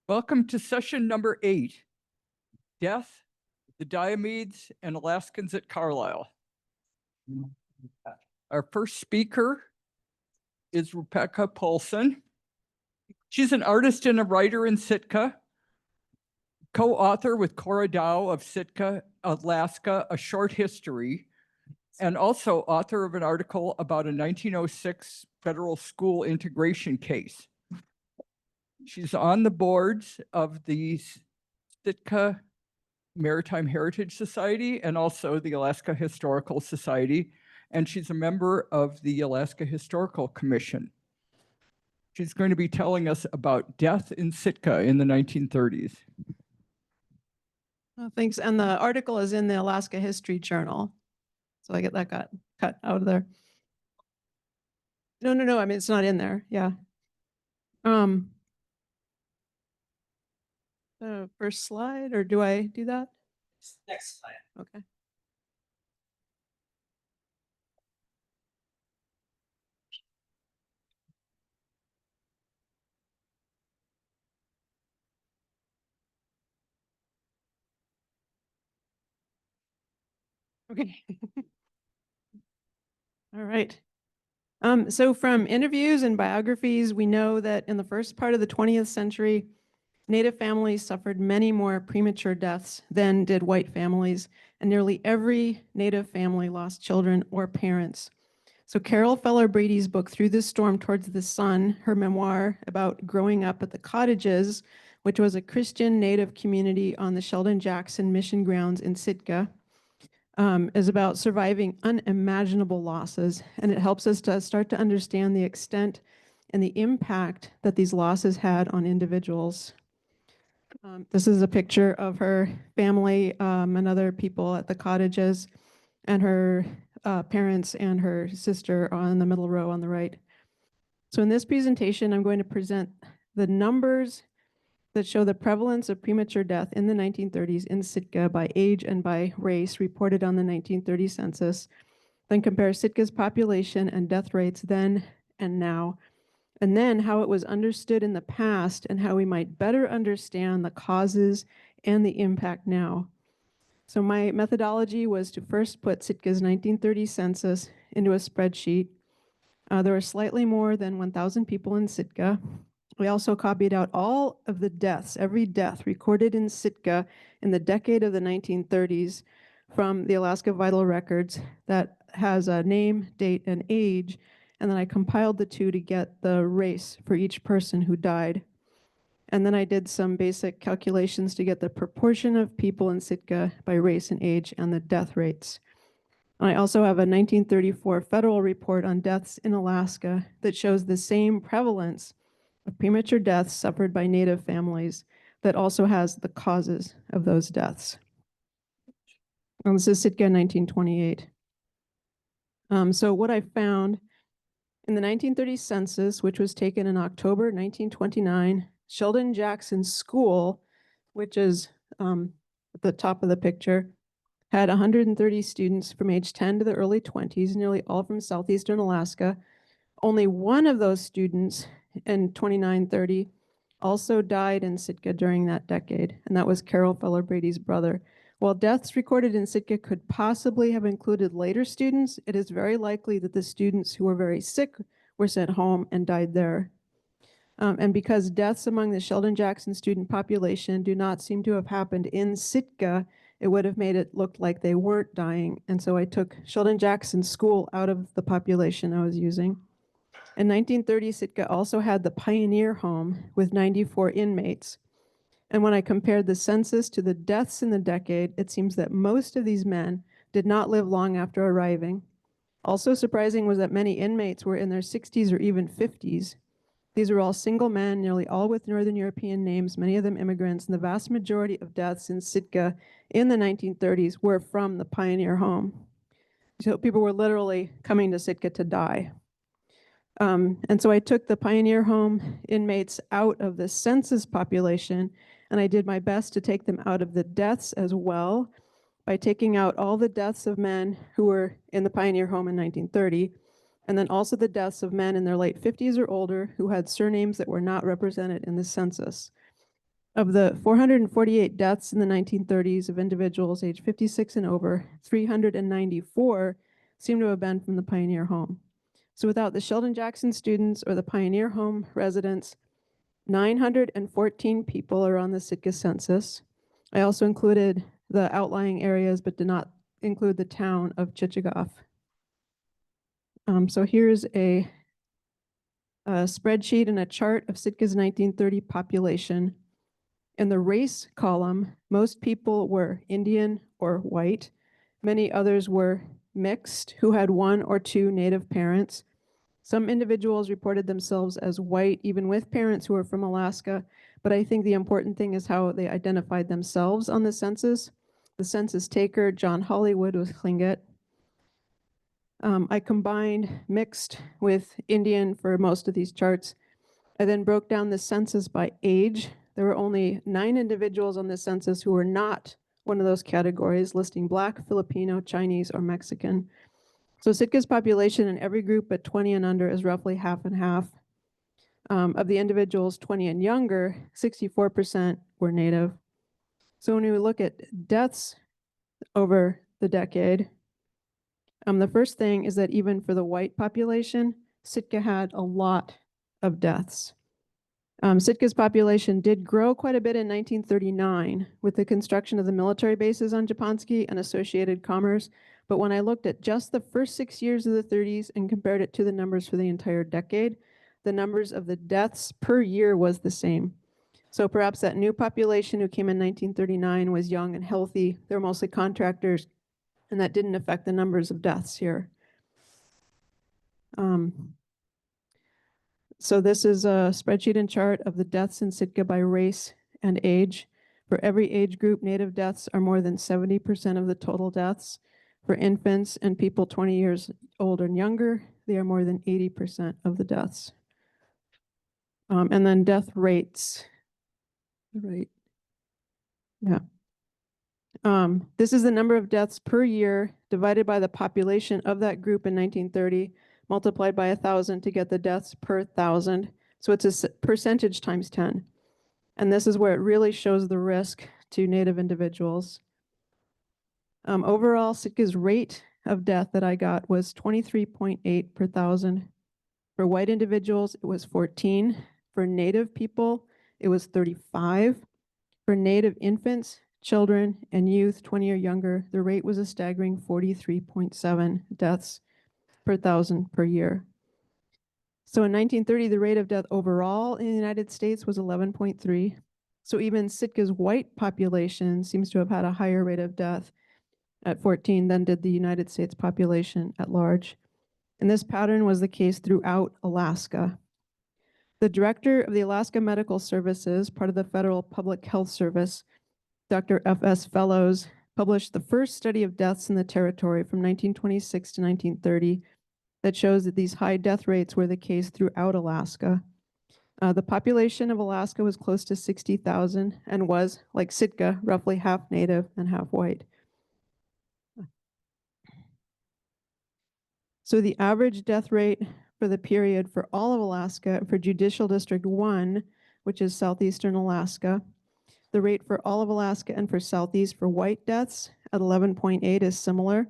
Welcome to session number 8, Death, the Diomedes and Alaskans at Carlisle. Our first speaker is Rebecca Poulson. She's an artist and a writer in Sitka, co-author with Cora Dow of Sitka, Alaska, A Short History, and also author of an article about a 1906 federal school integration case. She's on the boards of the Sitka Maritime Heritage Society and also the Alaska Historical Society, and she's a member of the Alaska Historical Commission. She's going to be telling us about death in Sitka in the 1930s. Oh, thanks. And the article is in the Alaska History Journal. So I get that got cut out of there. No. I mean, it's not in there. Yeah. First slide, or do I do that? Next slide. Okay. Okay. All right. So from interviews and biographies, we know that in the first part of the 20th century, Native families suffered many more premature deaths than did white families, and nearly every Native family lost children or parents. So Carol Feller Brady's book, Through the Storm Towards the Sun, her memoir about growing up at the Cottages, which was a Christian Native community on the Sheldon Jackson mission grounds in Sitka, is about surviving unimaginable losses, and it helps us to start to understand the extent and the impact that these losses had on individuals. This is a picture of her family and other people at the Cottages, and her parents and her sister on the middle row on the right. So in this presentation, I'm going to present the numbers that show the prevalence of premature death in the 1930s in Sitka by age and by race reported on the 1930 census, then compare Sitka's population and death rates then and now, and then how it was understood in the past and how we might better understand the causes and the impact now. So my methodology was to first put Sitka's 1930 census into a spreadsheet. There were slightly more than 1,000 people in Sitka. We also copied out all of the deaths, every death recorded in Sitka in the decade of the 1930s from the Alaska Vital Records that has a name, date, and age. And then I compiled the two to get the race for each person who died. And then I did some basic calculations to get the proportion of people in Sitka by race and age and the death rates. I also have a 1934 federal report on deaths in Alaska that shows the same prevalence of premature deaths suffered by Native families that also has the causes of those deaths. And this is Sitka 1928. So what I found in the 1930 census, which was taken in October 1929, Sheldon Jackson School, which is at the top of the picture, had 130 students from age 10 to the early 20s, nearly all from southeastern Alaska. Only one of those students in 2930 also died in Sitka during that decade, and that was Carol Feller Brady's brother. While deaths recorded in Sitka could possibly have included later students, it is very likely that the students who were very sick were sent home and died there. And because deaths among the Sheldon Jackson student population do not seem to have happened in Sitka, it would have made it look like they weren't dying. And so I took Sheldon Jackson School out of the population I was using. In 1930, Sitka also had the Pioneer Home with 94 inmates. And when I compared the census to the deaths in the decade, it seems that most of these men did not live long after arriving. Also surprising was that many inmates were in their 60s or even 50s. These were all single men, nearly all with Northern European names, many of them immigrants, and the vast majority of deaths in Sitka in the 1930s were from the Pioneer Home. So people were literally coming to Sitka to die. And so I took the Pioneer Home inmates out of the census population, and I did my best to take them out of the deaths as well by taking out all the deaths of men who were in the Pioneer Home in 1930, and then also the deaths of men in their late 50s or older who had surnames that were not represented in the census. Of the 448 deaths in the 1930s of individuals aged 56 and over, 394 seem to have been from the Pioneer Home. So without the Sheldon Jackson students or the Pioneer Home residents, 914 people are on the Sitka census. I also included the outlying areas, but did not include the town of Chichagof. So here's a spreadsheet and a chart of Sitka's 1930 population. In the race column, most people were Indian or white. Many others were mixed, who had one or two Native parents. Some individuals reported themselves as white, even with parents who were from Alaska. But I think the important thing is how they identified themselves on the census. The census taker, John Hollywood, was Tlingit. I combined mixed with Indian for most of these charts. I then broke down the census by age. There were only 9 individuals on the census who were not one of those categories, listing Black, Filipino, Chinese, or Mexican. So Sitka's population in every group but 20 and under is roughly half and half. Of the individuals 20 and younger, 64% were Native. So when we look at deaths over the decade, the first thing is that even for the white population, Sitka had a lot of deaths. Sitka's population did grow quite a bit in 1939 with the construction of the military bases on Japonski and associated commerce. But when I looked at just the first 6 years of the 30s and compared it to the numbers for the entire decade, the numbers of the deaths per year was the same. So perhaps that new population who came in 1939 was young and healthy. They're mostly contractors, and that didn't affect the numbers of deaths here. So this is a spreadsheet and chart of the deaths in Sitka by race and age. For every age group, Native deaths are more than 70% of the total deaths. For infants and people 20 years old and younger, they are more than 80% of the deaths. And then death rates. Right. Yeah. This is the number of deaths per year divided by the population of that group in 1930, multiplied by 1,000 to get the deaths per 1,000. So it's a percentage times 10. And this is where it really shows the risk to Native individuals. Overall, Sitka's rate of death that I got was 23.8 per 1,000. For white individuals, it was 14. For Native people, it was 35. For Native infants, children, and youth 20 or younger, the rate was a staggering 43.7 deaths per 1,000 per year. So in 1930, the rate of death overall in the United States was 11.3. So even Sitka's white population seems to have had a higher rate of death at 14 than did the United States population at large. And this pattern was the case throughout Alaska. The director of the Alaska Medical Services, part of the Federal Public Health Service, Dr. F.S. Fellows, published the first study of deaths in the territory from 1926 to 1930 that shows that these high death rates were the case throughout Alaska. The population of Alaska was close to 60,000 and was, like Sitka, roughly half Native and half white. So the average death rate for the period for all of Alaska, for Judicial District 1, which is southeastern Alaska, the rate for all of Alaska and for Southeast for white deaths at 11.8 is similar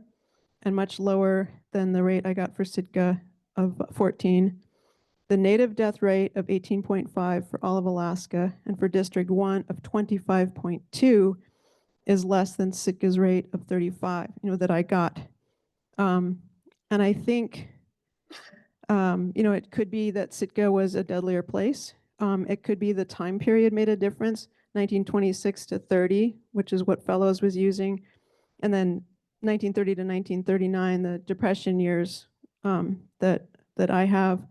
and much lower than the rate I got for Sitka of 14. The Native death rate of 18.5 for all of Alaska and for District 1 of 25.2 is less than Sitka's rate of 35, that I got. And I think, it could be that Sitka was a deadlier place. It could be the time period made a difference, 1926 to 30, which is what Fellows was using. And then 1930 to 1939, the Depression years that I have.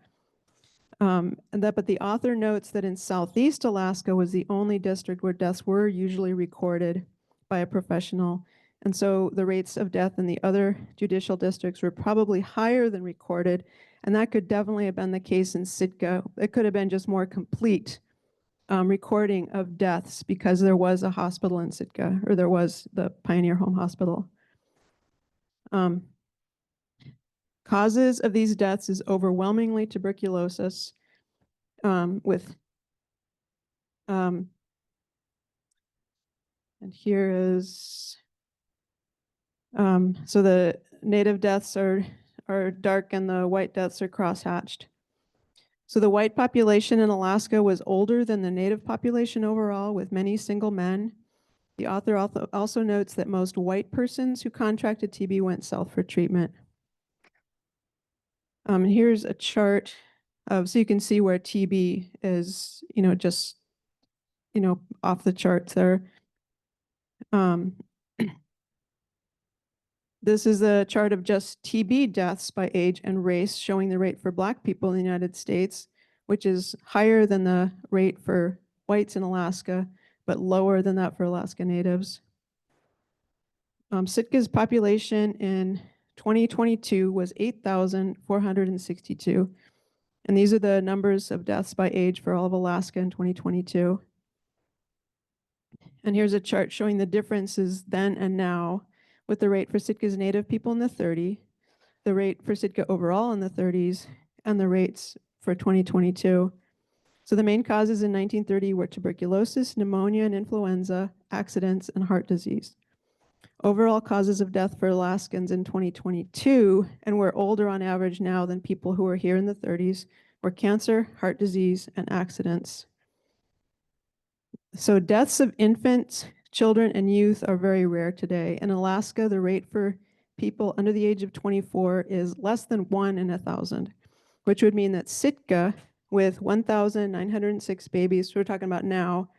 But the author notes that in Southeast Alaska was the only district where deaths were usually recorded by a professional. And so the rates of death in the other judicial districts were probably higher than recorded. And that could definitely have been the case in Sitka. It could have been just more complete recording of deaths because there was a hospital in Sitka, or there was the Pioneer Home Hospital. Causes of these deaths is overwhelmingly tuberculosis, with And here is, so the native deaths are dark and the white deaths are crosshatched. So the white population in Alaska was older than the native population overall, with many single men. The author also notes that most white persons who contracted TB went south for treatment. And here's a chart of, so you can see where TB is, just, off the charts there. This is a chart of just TB deaths by age and race, showing the rate for Black people in the United States, which is higher than the rate for whites in Alaska, but lower than that for Alaska Natives. Sitka's population in 2022 was 8,462. And these are the numbers of deaths by age for all of Alaska in 2022. And here's a chart showing the differences then and now, with the rate for Sitka's native people in the 30s, the rate for Sitka overall in the 30s, and the rates for 2022. So the main causes in 1930 were tuberculosis, pneumonia and influenza, accidents, and heart disease. Overall causes of death for Alaskans in 2022, and we're older on average now than people who were here in the 30s, were cancer, heart disease, and accidents. So deaths of infants, children, and youth are very rare today. In Alaska, the rate for people under the age of 24 is less than 1 in 1,000, which would mean that Sitka, with 1,906 babies, so we're talking about now,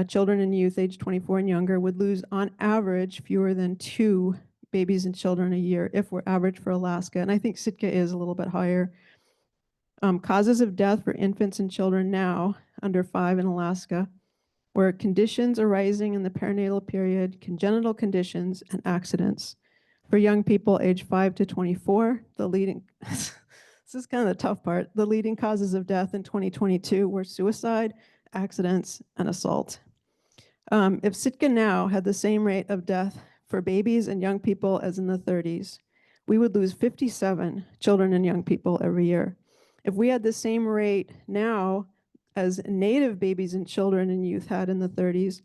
children and youth age 24 and younger, would lose on average fewer than 2 babies and children a year if we're average for Alaska. And I think Sitka is a little bit higher. Causes of death for infants and children now under 5 in Alaska were conditions arising in the perinatal period, congenital conditions, and accidents. For young people aged 5 to 24, the leading, this is kind of the tough part, the leading causes of death in 2022 were suicide, accidents, and assault. If Sitka now had the same rate of death for babies and young people as in the 30s, we would lose 57 children and young people every year. If we had the same rate now as native babies and children and youth had in the 30s,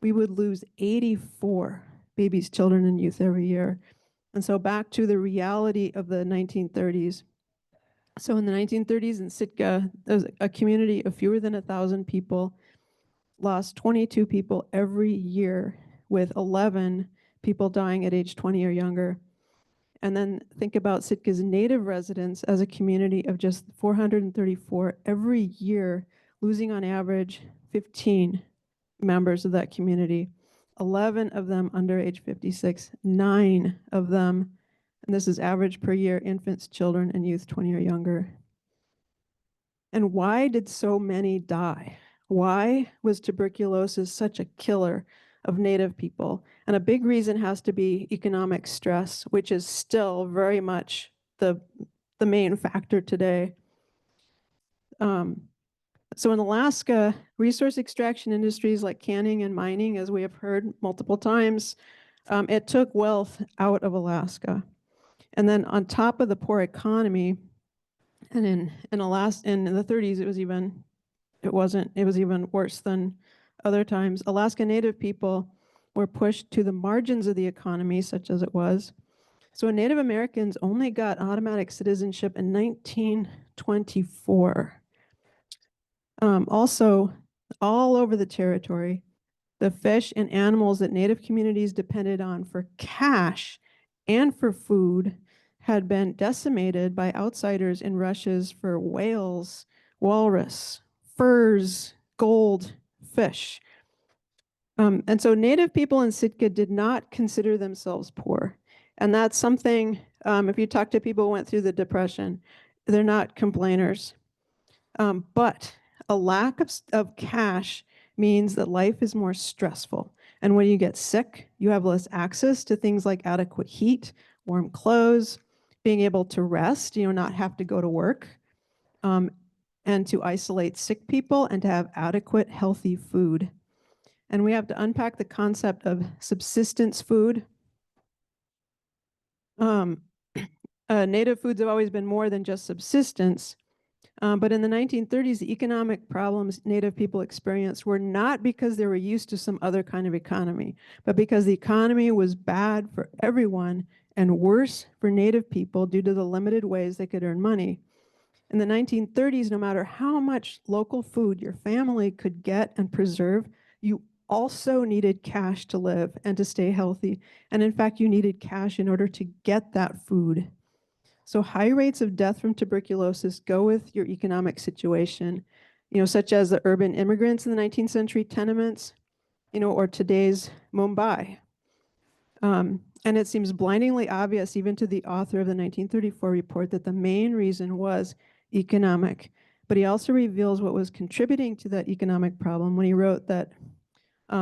we would lose 84 babies, children, and youth every year. And so back to the reality of the 1930s. So in the 1930s in Sitka, there's a community of fewer than 1,000 people, lost 22 people every year, with 11 people dying at age 20 or younger. And then think about Sitka's native residents as a community of just 434 every year, losing on average 15 members of that community, 11 of them under age 56, 9 of them, and this is average per year, infants, children, and youth 20 or younger. And why did so many die? Why was tuberculosis such a killer of Native people? And a big reason has to be economic stress, which is still very much the main factor today. So in Alaska, resource extraction industries like canning and mining, as we have heard multiple times, it took wealth out of Alaska. And then on top of the poor economy, and in the 30s, it was even worse than other times. Alaska Native people were pushed to the margins of the economy, such as it was. So Native Americans only got automatic citizenship in 1924. Also, all over the territory, the fish and animals that Native communities depended on for cash and for food had been decimated by outsiders in rushes for whales, walrus, furs, gold, fish. And so Native people in Sitka did not consider themselves poor. And that's something, if you talk to people who went through the Depression, they're not complainers. But a lack of cash means that life is more stressful. And when you get sick, you have less access to things like adequate heat, warm clothes, being able to rest, not have to go to work, and to isolate sick people and to have adequate, healthy food. And we have to unpack the concept of subsistence food. Native foods have always been more than just subsistence. But in the 1930s, the economic problems Native people experienced were not because they were used to some other kind of economy, but because the economy was bad for everyone and worse for Native people due to the limited ways they could earn money. In the 1930s, no matter how much local food your family could get and preserve, you also needed cash to live and to stay healthy. And in fact, you needed cash in order to get that food. So high rates of death from tuberculosis go with your economic situation, such as the urban immigrants in the 19th century tenements, or today's Mumbai. And it seems blindingly obvious, even to the author of the 1934 report, that the main reason was economic. But he also reveals what was contributing to that economic problem when he wrote that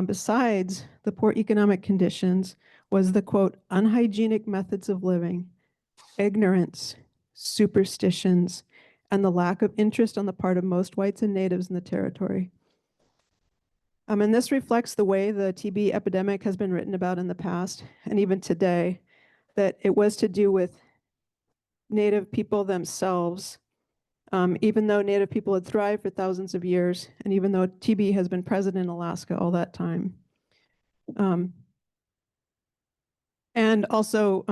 besides the poor economic conditions was the, quote, unhygienic methods of living, ignorance, superstitions, and the lack of interest on the part of most whites and natives in the territory. And this reflects the way the TB epidemic has been written about in the past, and even today, that it was to do with Native people themselves, even though Native people had thrived for thousands of years, and even though TB has been present in Alaska all that time. And also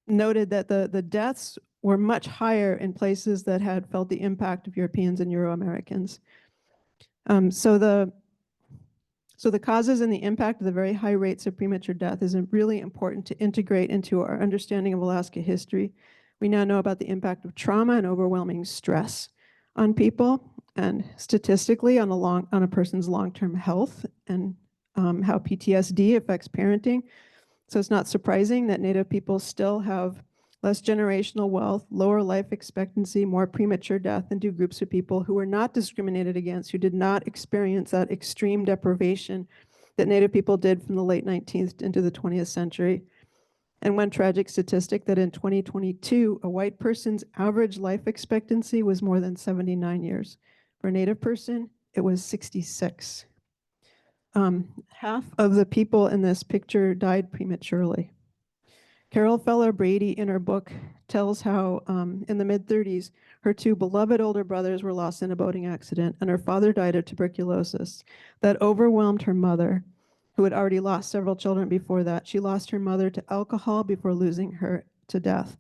noted that the deaths were much higher in places that had felt the impact of Europeans and Euro-Americans. So the causes and the impact of the very high rates of premature death is really important to integrate into our understanding of Alaska history. We now know about the impact of trauma and overwhelming stress on people, and statistically on a person's long-term health, and how PTSD affects parenting. So it's not surprising that Native people still have less generational wealth, lower life expectancy, more premature death than do groups of people who were not discriminated against, who did not experience that extreme deprivation that Native people did from the late 19th into the 20th century. And one tragic statistic that in 2022, a white person's average life expectancy was more than 79 years. For a Native person, it was 66. Half of the people in this picture died prematurely. Carol Feller Brady, in her book, tells how in the mid-30s, her two beloved older brothers were lost in a boating accident, and her father died of tuberculosis. That overwhelmed her mother, who had already lost several children before that. She lost her mother to alcohol before losing her to death.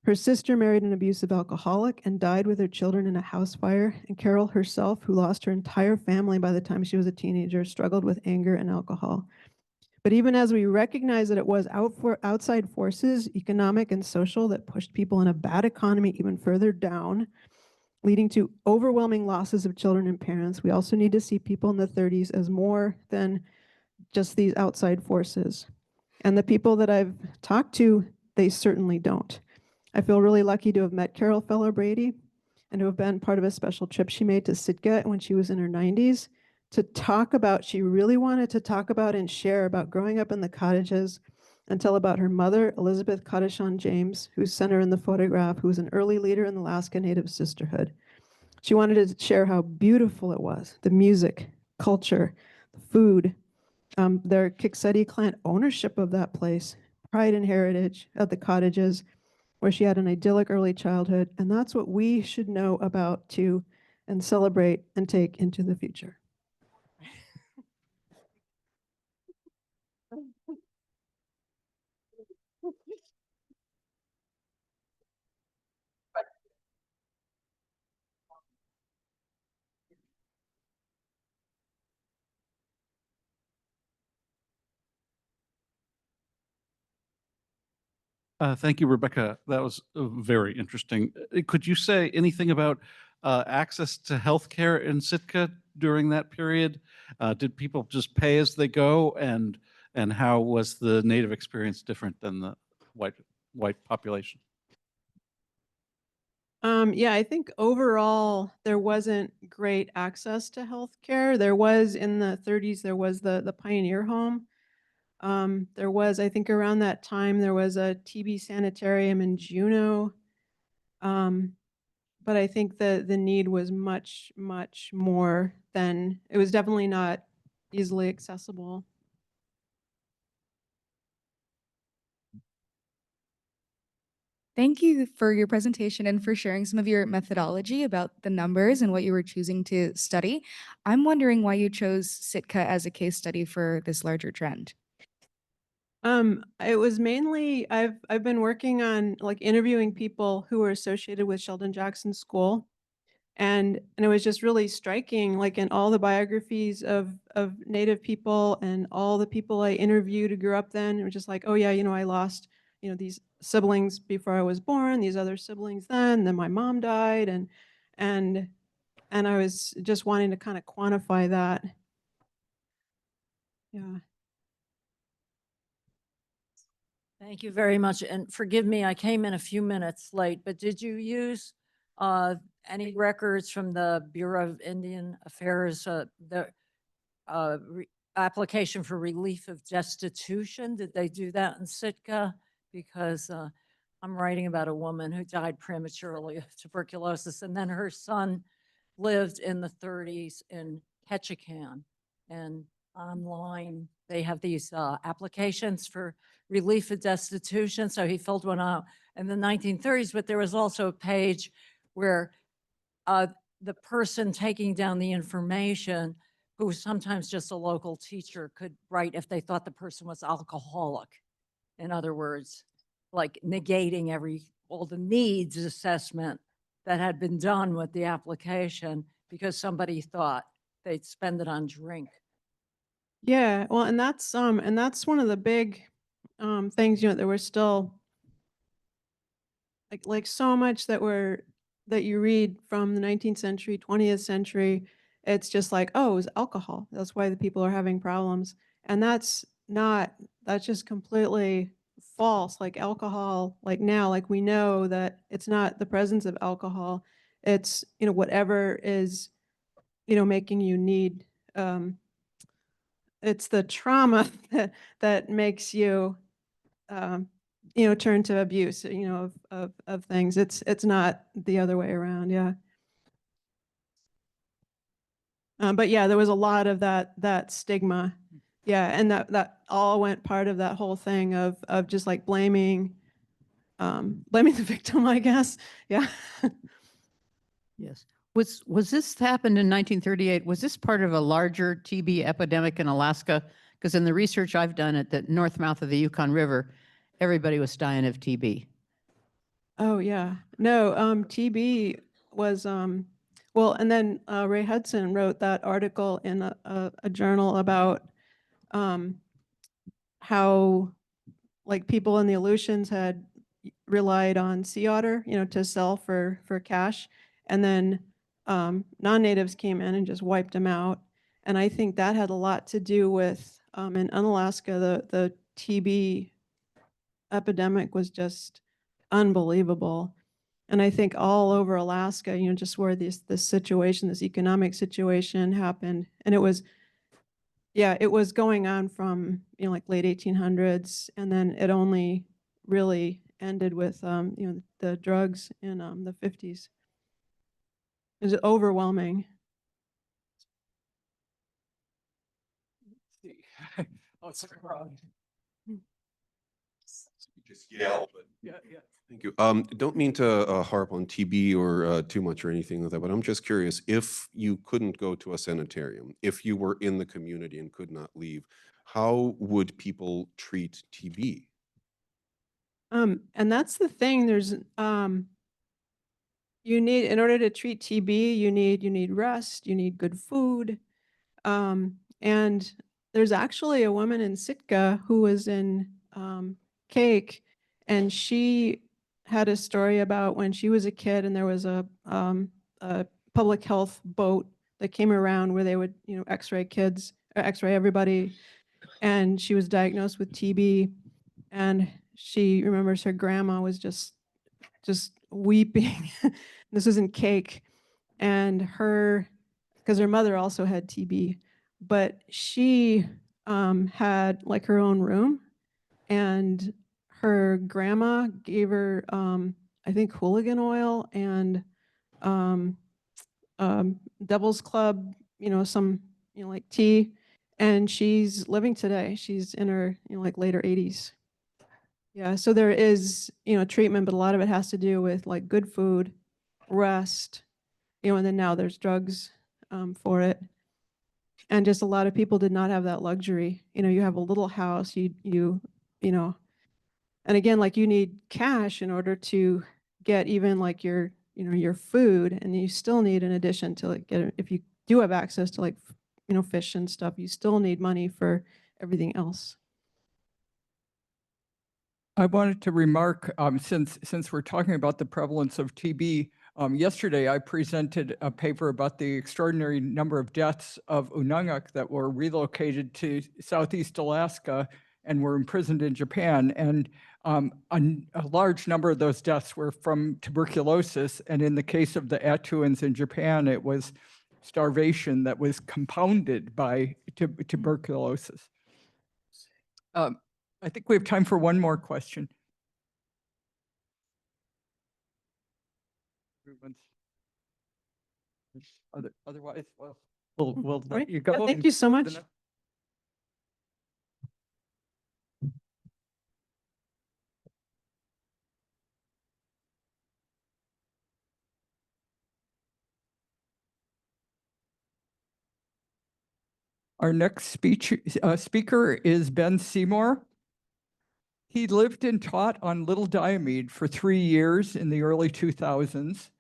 Her sister married an abusive alcoholic and died with her children in a house fire. And Carol herself, who lost her entire family by the time she was a teenager, struggled with anger and alcohol. But even as we recognize that it was outside forces, economic and social, that pushed people in a bad economy even further down, leading to overwhelming losses of children and parents, we also need to see people in the 30s as more than just these outside forces. And the people that I've talked to, they certainly don't. I feel really lucky to have met Carol Feller Brady and to have been part of a special trip she made to Sitka when she was in her 90s to talk about, she really wanted to talk about and share about growing up in the cottages and tell about her mother, Elizabeth Cottishon James, who's sent her in the photograph, who was an early leader in the Alaska Native Sisterhood. She wanted to share how beautiful it was, the music, culture, the food, their Kikseti clan ownership of that place, pride and heritage of the cottages, where she had an idyllic early childhood. And that's what we should know about too, and celebrate and take into the future. Thank you, Rebecca. That was very interesting. Could you say anything about access to healthcare in Sitka during that period? Did people just pay as they go, and how was the Native experience different than the white population? Yeah, I think overall there wasn't great access to healthcare. There was in the 30s, there was the Pioneer Home. There was, I think around that time, there was a TB sanitarium in Juneau. But I think the need was much, much more than, it was definitely not easily accessible. Thank you for your presentation and for sharing some of your methodology about the numbers and what you were choosing to study. I'm wondering why you chose Sitka as a case study for this larger trend. It was mainly I've been working on like interviewing people who were associated with Sheldon Jackson School, and it was just really striking, like in all the biographies of Native people and all the people I interviewed who grew up then. It was just like, oh yeah, I lost these siblings before I was born, these other siblings then my mom died, and and I was just wanting to kind of quantify that. Yeah. Thank you very much. And forgive me, I came in a few minutes late, but did you use any records from the Bureau of Indian Affairs, the application for relief of destitution? Did they do that in Sitka? Because I'm writing about a woman who died prematurely of tuberculosis, and then her son lived in the 30s in Ketchikan. And online, they have these applications for relief of destitution. So he filled one out in the 1930s, but there was also a page where the person taking down the information, who was sometimes just a local teacher, could write if they thought the person was alcoholic. In other words, like negating all the needs assessment that had been done with the application because somebody thought they'd spend it on drink. Yeah, well, and that's one of the big things, there were still like so much that you read from the 19th century, 20th century. It's just like, oh, it was alcohol. That's why the people are having problems. And that's just completely false. Like alcohol, like now, like we know that it's not the presence of alcohol. It's, whatever is, making you need, it's the trauma that makes you, turn to abuse, of things. It's not the other way around. Yeah. But yeah, there was a lot of that stigma. Yeah. And that all went part of that whole thing of just like blaming the victim, I guess. Yeah. Yes. Was this happened in 1938? Was this part of a larger TB epidemic in Alaska? Because in the research I've done at the north mouth of the Yukon River, everybody was dying of TB. Oh yeah. No, TB was well, and then Ray Hudson wrote that article in a journal about how like people in the Aleutians had relied on sea otter, to sell for cash, and then non-natives came in and just wiped them out. And I think that had a lot to do with in Unalaska, the TB epidemic was just unbelievable. And I think all over Alaska, just where this situation, this economic situation happened, and it was going on from like late 1800s, and then it only really ended with the drugs in the 50s. It was overwhelming. Oh, sorry. Just yell, but Yeah, yeah. thank you. Don't mean to harp on TB or too much or anything like that, but I'm just curious, if you couldn't go to a sanitarium, if you were in the community and could not leave, how would people treat TB? And that's the thing. There's you need, in order to treat TB, you need rest, you need good food. And there's actually a woman in Sitka who was in Cake, and she had a story about when she was a kid and there was a public health boat that came around where they would, x-ray kids, or x-ray everybody. And she was diagnosed with TB, and she remembers her grandma was just weeping. This was in Cake, and because her mother also had TB, but she had like her own room, and her grandma gave her, I think, hooligan oil and Devil's Club, some, like tea, and she's living today. She's in her, like later 80s. Yeah, so there is, treatment, but a lot of it has to do with like good food, rest, and then now there's drugs for it. And just a lot of people did not have that luxury. You have a little house, and again, like you need cash in order to get even like your food, and you still need, in addition to like if you do have access to like, fish and stuff, you still need money for everything else. I wanted to remark, since we're talking about the prevalence of TB, yesterday I presented a paper about the extraordinary number of deaths of Unangak that were relocated to Southeast Alaska and were imprisoned in Japan. And a large number of those deaths were from tuberculosis. And in the case of the Atuans in Japan, it was starvation that was compounded by tuberculosis. I think we have time for one more question. Otherwise, well, we'll All let right. you go. Yeah, thank and you so the much. next- Our next speaker is Ben Seymour. He lived and taught on Little Diomede for 3 years in the early 2000s.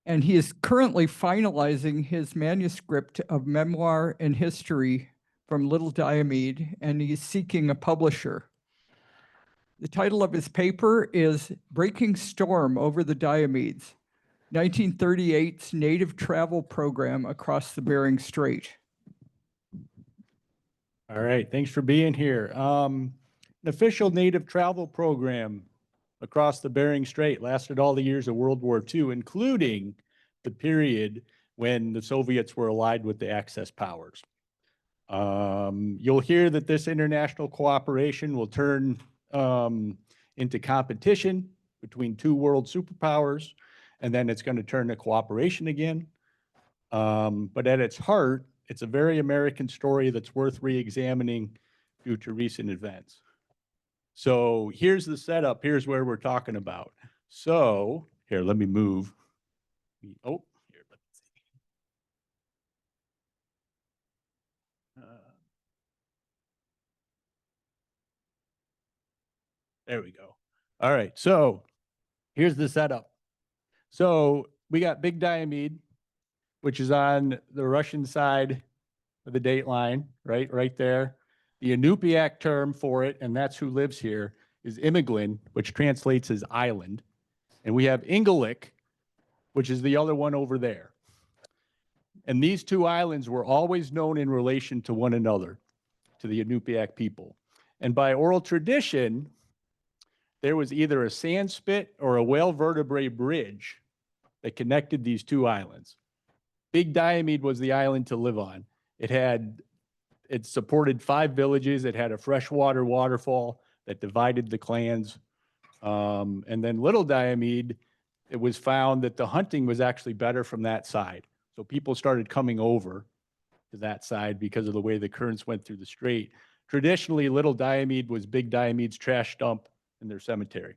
And he is currently finalizing his manuscript of memoir and history from Little Diomede, and he's seeking a publisher. The title of his paper is Breaking Storm Over the Diomedes, 1938's native travel program across the Bering Strait. All right, thanks for being here. An official native travel program across the Bering Strait lasted all the years of World War II, including the period when the Soviets were allied with the Axis powers. You'll hear that this international cooperation will turn into competition between two world superpowers, and then it's going to turn to cooperation again. But at its heart, it's a very American story that's worth re-examining due to recent events. So here's the setup. Here's where we're talking about. So here, let me move. Oh, here, let's see. There we go. All right, so here's the setup. So we got Big Diomede, which is on the Russian side of the date line, right there. The Inupiaq term for it, and that's who lives here, is Imiglin, which translates as island. And we have Ingalik, which is the other one over there. And these two islands were always known in relation to one another, to the Inupiaq people. And by oral tradition, there was either a sand spit or a whale vertebrae bridge that connected these two islands. Big Diomede was the island to live on. It supported 5 villages. It had a freshwater waterfall that divided the clans. And then Little Diomede, it was found that the hunting was actually better from that side. So people started coming over to that side because of the way the currents went through the strait. Traditionally, Little Diomede was Big Diomede's trash dump in their cemetery.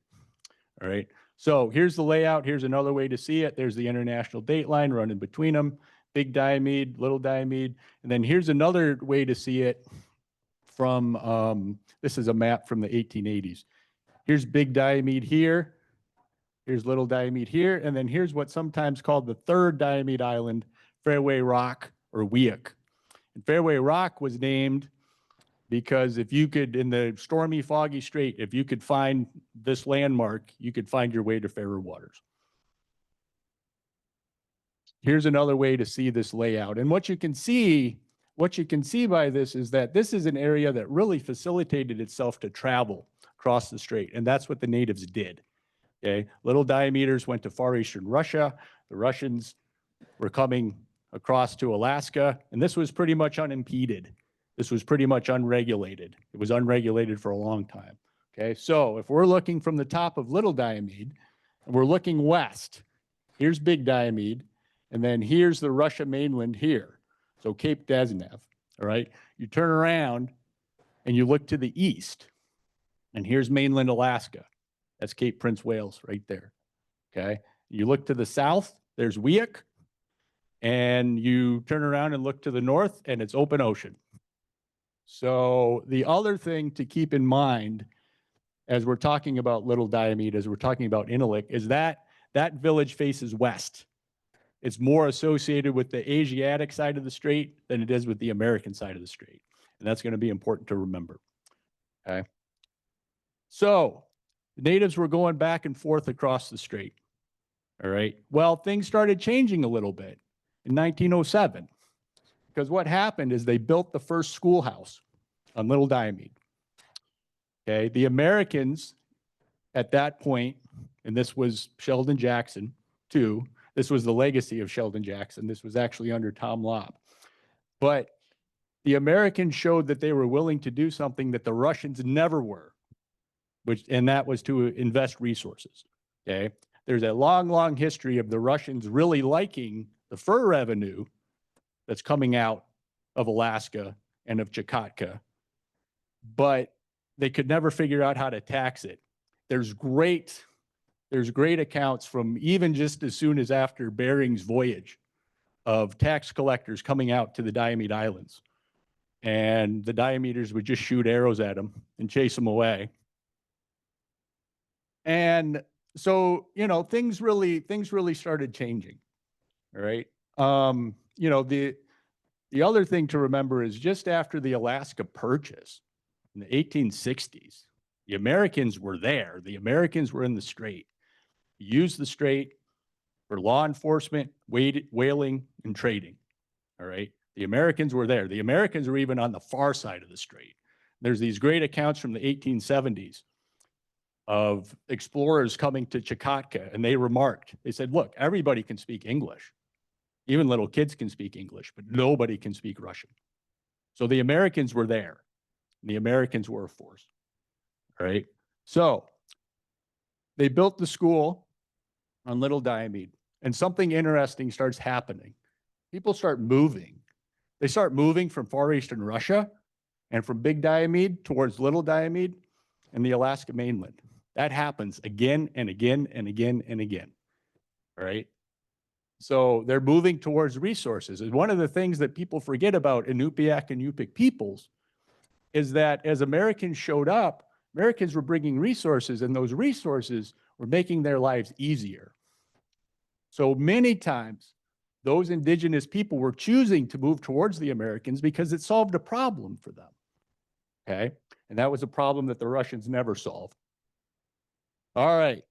All right. So here's the layout. Here's another way to see it. There's the international date line running between them. Big Diomede, Little Diomede. And then here's another way to see it from, this is a map from the 1880s. Here's Big Diomede here. Here's Little Diomede here. And then here's what's sometimes called the third Diomede Island, Fairway Rock or Weak. And Fairway Rock was named because if you could, in the stormy, foggy strait, if you could find this landmark, you could find your way to fairer waters. Here's another way to see this layout. And what you can see by this is that this is an area that really facilitated itself to travel across the strait. And that's what the natives did. Okay. Little Diomeders went to far eastern Russia. The Russians were coming across to Alaska, and this was pretty much unimpeded. This was pretty much unregulated. It was unregulated for a long time. Okay. So if we're looking from the top of Little Diomede and we're looking west, here's Big Diomede. And then here's the Russia mainland here. So Cape Dezhnev, all right? You turn around and you look to the east. And here's mainland Alaska. That's Cape Prince Wales right there. Okay. You look to the south, there's Wiyik. And you turn around and look to the north, and it's open ocean. So the other thing to keep in mind as we're talking about Little Diomede, as we're talking about Inalik, is that that village faces west. It's more associated with the Asiatic side of the strait than it is with the American side of the strait. And that's going to be important to remember. Okay. So the natives were going back and forth across the strait. All right. Well, things started changing a little bit in 1907, because what happened is they built the first schoolhouse on Little Diomede. Okay. The Americans at that point, and this was Sheldon Jackson too, this was the legacy of Sheldon Jackson. This was actually under Tom Lobb. But the Americans showed that they were willing to do something that the Russians never were, and that was to invest resources. Okay. There's a long, long history of the Russians really liking the fur revenue that's coming out of Alaska and of Chukotka, but they could never figure out how to tax it. There's great accounts from even just as soon as after Bering's voyage of tax collectors coming out to the Diomede Islands. And the Diomeders would just shoot arrows at them and chase them away. And so, things really started changing. All right. The other thing to remember is just after the Alaska Purchase in the 1860s, the Americans were there. The Americans were in the strait. Used the strait for law enforcement, whaling, and trading. All right. The Americans were there. The Americans were even on the far side of the strait. There's these great accounts from the 1870s of explorers coming to Chukotka, and they remarked, they said, look, everybody can speak English. Even little kids can speak English, but nobody can speak Russian. So the Americans were there. And the Americans were a force. All right. So they built the school on Little Diomede, and something interesting starts happening. People start moving. They start moving from far eastern Russia and from Big Diomede towards Little Diomede and the Alaska mainland. That happens again and again and again and again. All right. So they're moving towards resources. And one of the things that people forget about Inupiaq and Yupik peoples is that as Americans showed up, Americans were bringing resources, and those resources were making their lives easier. So many times, those indigenous people were choosing to move towards the Americans because it solved a problem for them. Okay. And that was a problem that the Russians never solved. All right.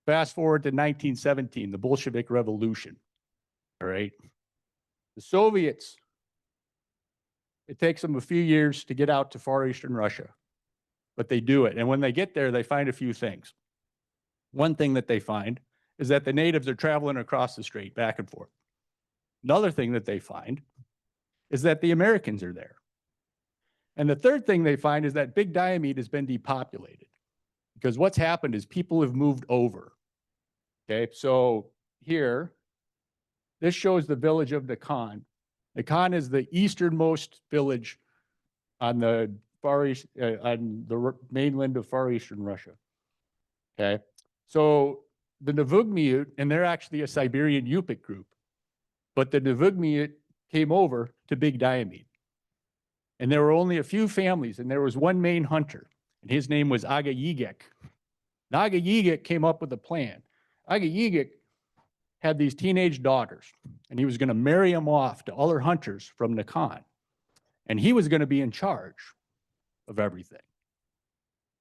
Fast forward to 1917, the Bolshevik Revolution. All right. The Soviets, it takes them a few years to get out to far eastern Russia, but they do it. And when they get there, they find a few things. One thing that they find is that the natives are traveling across the strait back and forth. Another thing that they find is that the Americans are there. And the third thing they find is that Big Diomede has been depopulated, because what's happened is people have moved over. Okay, so here, this shows the village of Nakhon. Nakhon is the easternmost village on the far east, on the mainland of far eastern Russia. Okay, so the Navugmiut, and they're actually a Siberian Yupik group, but the Navugmiut came over to Big Diomede. And there were only a few families, and there was one main hunter, and his name was Aga Yigek. And Aga Yigek came up with a plan. Aga Yigek had these teenage daughters, and he was going to marry them off to other hunters from Nakhon. And he was going to be in charge of everything.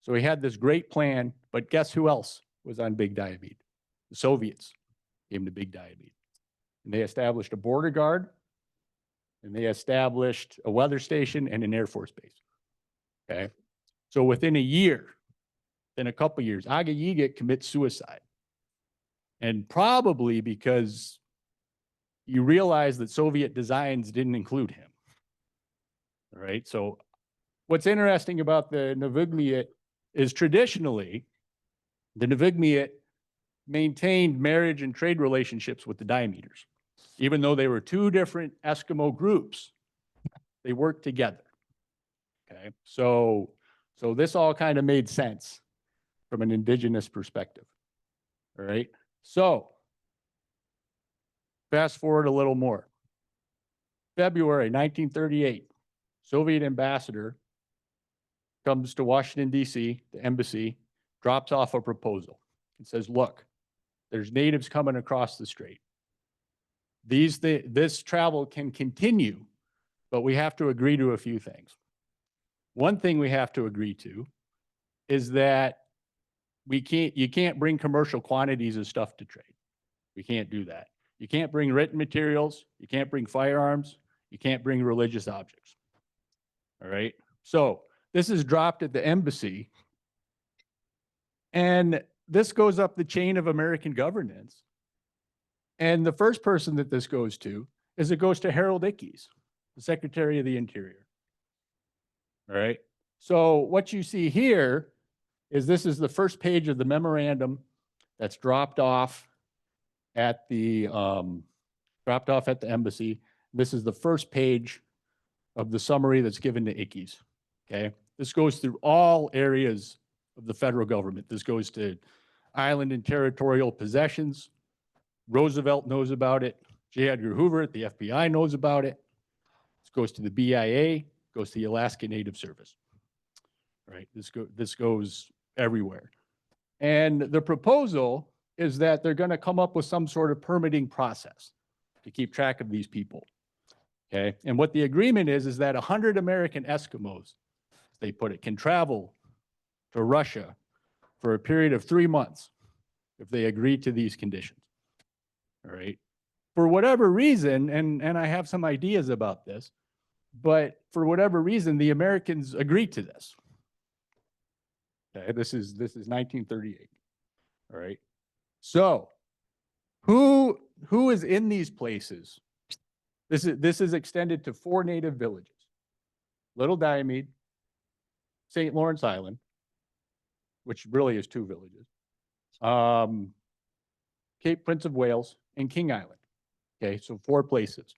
So he had this great plan, but guess who else was on Big Diomede? The Soviets came to Big Diomede. And they established a border guard, and they established a weather station and an Air Force base. Okay. So within a year, in a couple years, Aga Yigek commits suicide. And probably because you realize that Soviet designs didn't include him. All right. So what's interesting about the Navugmiut is traditionally the Navugmiut maintained marriage and trade relationships with the Diomeders. Even though they were two different Eskimo groups, they worked together. Okay. So So this all kind of made sense from an indigenous perspective. All right. So fast forward a little more. February 1938, Soviet ambassador comes to Washington, D.C., the embassy, drops off a proposal and says, look, there's natives coming across the strait. This travel can continue, but we have to agree to a few things. One thing we have to agree to is that you can't bring commercial quantities of stuff to trade. We can't do that. You can't bring written materials. You can't bring firearms. You can't bring religious objects. All right. So this is dropped at the embassy. And this goes up the chain of American governance. And the first person that this goes to is it goes to Harold Ickes, the Secretary of the Interior. All right. So what you see here is this is the first page of the memorandum that's dropped off at the embassy. This is the first page of the summary that's given to Ickes. Okay. This goes through all areas of the federal government. This goes to island and territorial possessions. Roosevelt knows about it. J. Edgar Hoover at the FBI knows about it. This goes to the BIA, goes to the Alaska Native Service. All right. This goes everywhere. And the proposal is that they're going to come up with some sort of permitting process to keep track of these people. Okay. And what the agreement is that 100 American Eskimos, they put it, can travel to Russia for a period of 3 months if they agree to these conditions. All right. For whatever reason, and I have some ideas about this, but for whatever reason, the Americans agreed to this. Okay. This is 1938. All right. So who is in these places? This is extended to 4 native villages: Little Diomede, St. Lawrence Island, which really is 2 villages, Cape Prince of Wales, and King Island. Okay, so 4 places.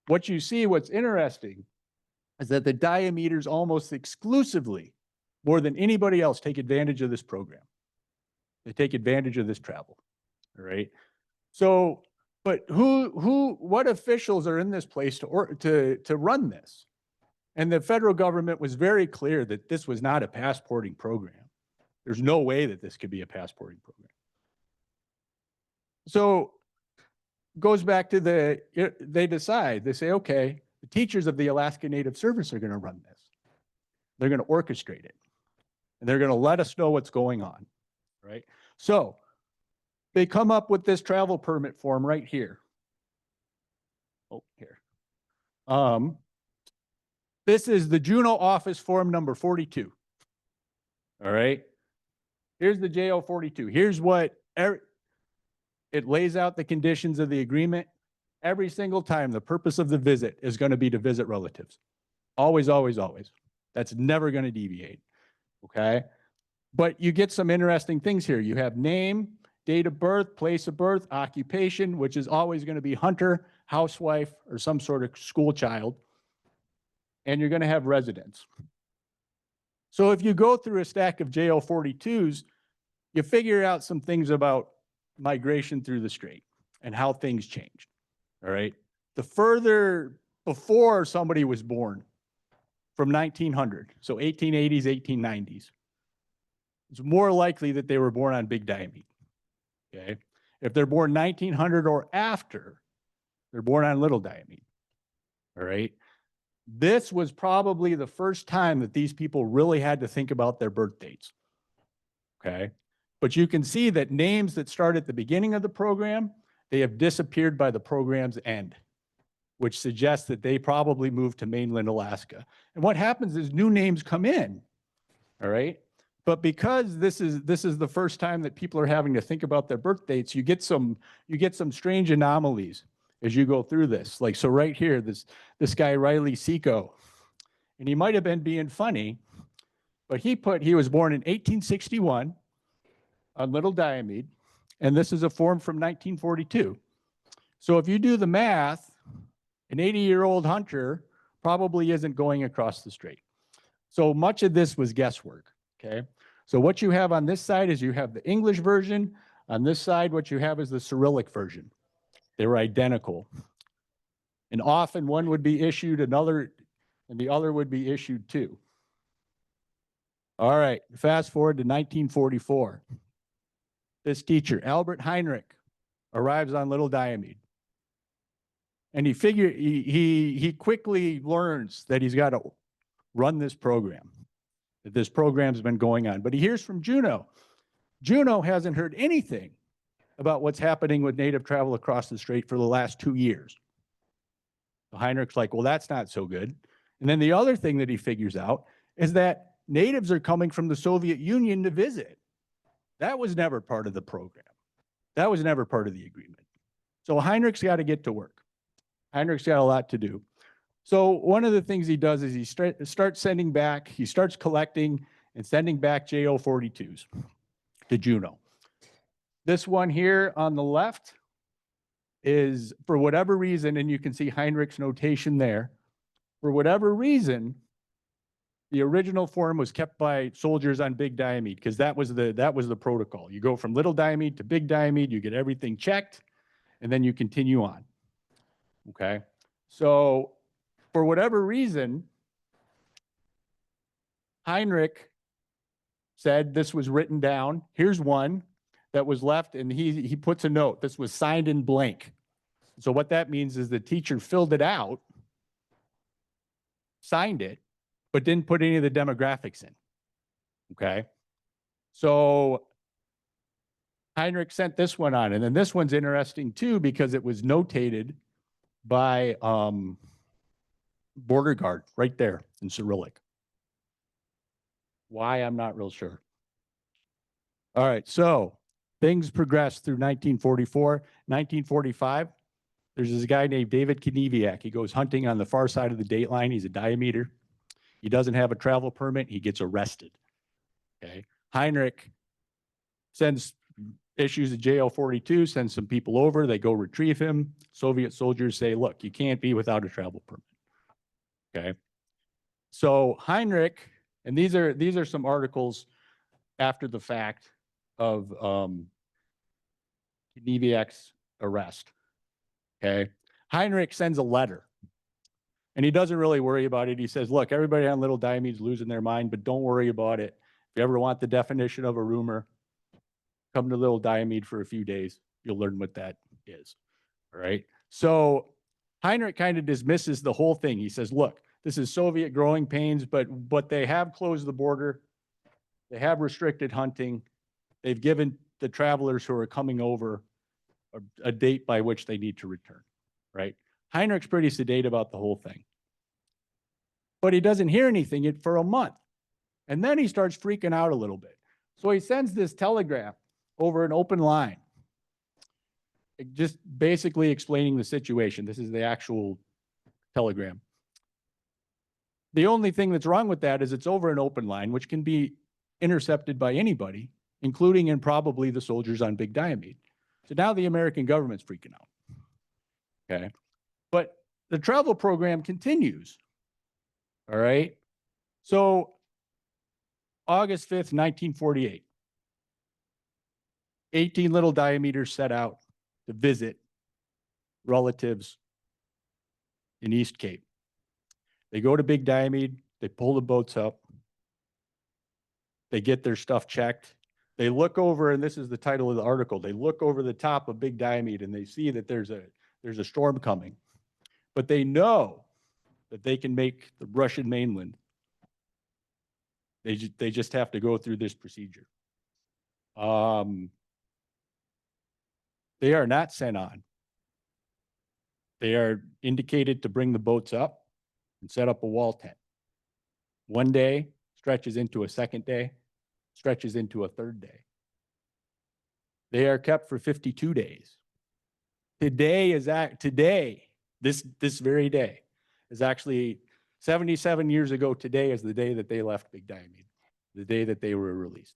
What you see, what's interesting, is that the Diomeders almost exclusively, more than anybody else, take advantage of this program. They take advantage of this travel. All right. So, but what officials are in this place to run this? And the federal government was very clear that this was not a passporting program. There's no way that this could be a passporting program. So goes back to they decide, they say, okay, the teachers of the Alaska Native Service are going to run this. They're going to orchestrate it. And they're going to let us know what's going on, right? So they come up with this travel permit form right here. Oh, here. This is the Juneau office form number 42. All right. Here's the JO 42. Here's what it lays out the conditions of the agreement. Every single time, the purpose of the visit is going to be to visit relatives. Always, always, always. That's never going to deviate. Okay. But you get some interesting things here. You have name, date of birth, place of birth, occupation, which is always going to be hunter, housewife, or some sort of school child. And you're going to have residence. So if you go through a stack of JO 42s, you figure out some things about migration through the strait and how things changed. All right. The further before somebody was born from 1900, so 1880s, 1890s, it's more likely that they were born on Big Diomede. Okay. If they're born 1900 or after, they're born on Little Diomede. All right. This was probably the first time that these people really had to think about their birth dates. Okay. But you can see that names that start at the beginning of the program, they have disappeared by the program's end, which suggests that they probably moved to mainland Alaska. And what happens is new names come in. All right. But because this is the first time that people are having to think about their birth dates, you get some strange anomalies as you go through this. Like, so right here, this guy, Riley Seco, and he might have been being funny, but he was born in 1861 on Little Diomede, and this is a form from 1942. So if you do the math, an 80-year-old hunter probably isn't going across the strait. So much of this was guesswork, okay? So what you have on this side is you have the English version. On this side, what you have is the Cyrillic version. They were identical. And often one would be issued another, and the other would be issued too. All right, fast forward to 1944. This teacher, Albert Heinrich, arrives on Little Diomede. And he quickly learns that he's got to run this program, that this program's been going on. But he hears from Juneau. Juneau hasn't heard anything about what's happening with native travel across the strait for the last 2 years. So Heinrich's like, well, that's not so good. And then the other thing that he figures out is that natives are coming from the Soviet Union to visit. That was never part of the program. That was never part of the agreement. So Heinrich's got to get to work. Heinrich's got a lot to do. So one of the things he does is he starts sending back, he starts collecting and sending back JO-42s to Juneau. This one here on the left is, for whatever reason, and you can see Heinrich's notation there, for whatever reason, the original form was kept by soldiers on Big Diomede because that was the protocol. You go from Little Diomede to Big Diomede, you get everything checked, and then you continue on. Okay, so for whatever reason, Heinrich said this was written down. Here's one that was left, and he puts a note. This was signed in blank. So what that means is the teacher filled it out, signed it, but didn't put any of the demographics in. Okay, so Heinrich sent this one on, and then this one's interesting too because it was notated by border guard right there in Cyrillic. Why, I'm not real sure. All right, so things progressed through 1944. 1945, there's this guy named David Knieviak. He goes hunting on the far side of the date line. He's a diameter. He doesn't have a travel permit. He gets arrested. Okay, Heinrich issues a JL-42, sends some people over. They go retrieve him. Soviet soldiers say, look, you can't be without a travel permit. Okay, so Heinrich, and these are some articles after the fact of Knieviak's arrest. Okay, Heinrich sends a letter, and he doesn't really worry about it. He says, look, everybody on Little Diomede's losing their mind, but don't worry about it. If you ever want the definition of a rumor, come to Little Diomede for a few days. You'll learn what that is. All right. So Heinrich kind of dismisses the whole thing. He says, look, this is Soviet growing pains, but they have closed the border. They have restricted hunting. They've given the travelers who are coming over a date by which they need to return, right? Heinrich's pretty sedate about the whole thing. But he doesn't hear anything for a month. And then he starts freaking out a little bit. So he sends this telegram over an open line, just basically explaining the situation. This is the actual telegram. The only thing that's wrong with that is it's over an open line, which can be intercepted by anybody, including and probably the soldiers on Big Diomede. So now the American government's freaking out. Okay. But the travel program continues. All right. So August 5th, 1948, 18 Little Diometers set out to visit relatives in East Cape. They go to Big Diomede, they pull the boats up, they get their stuff checked. They look over, and this is the title of the article, they look over the top of Big Diomede and they see that there's a storm coming. But they know that they can make the Russian mainland. They just have to go through this procedure. They are not sent on. They are indicated to bring the boats up and set up a wall tent. One day stretches into a second day, stretches into a third day. They are kept for 52 days. Today, this very day is actually 77 years ago. Today is the day that they left Big Diomede, the day that they were released.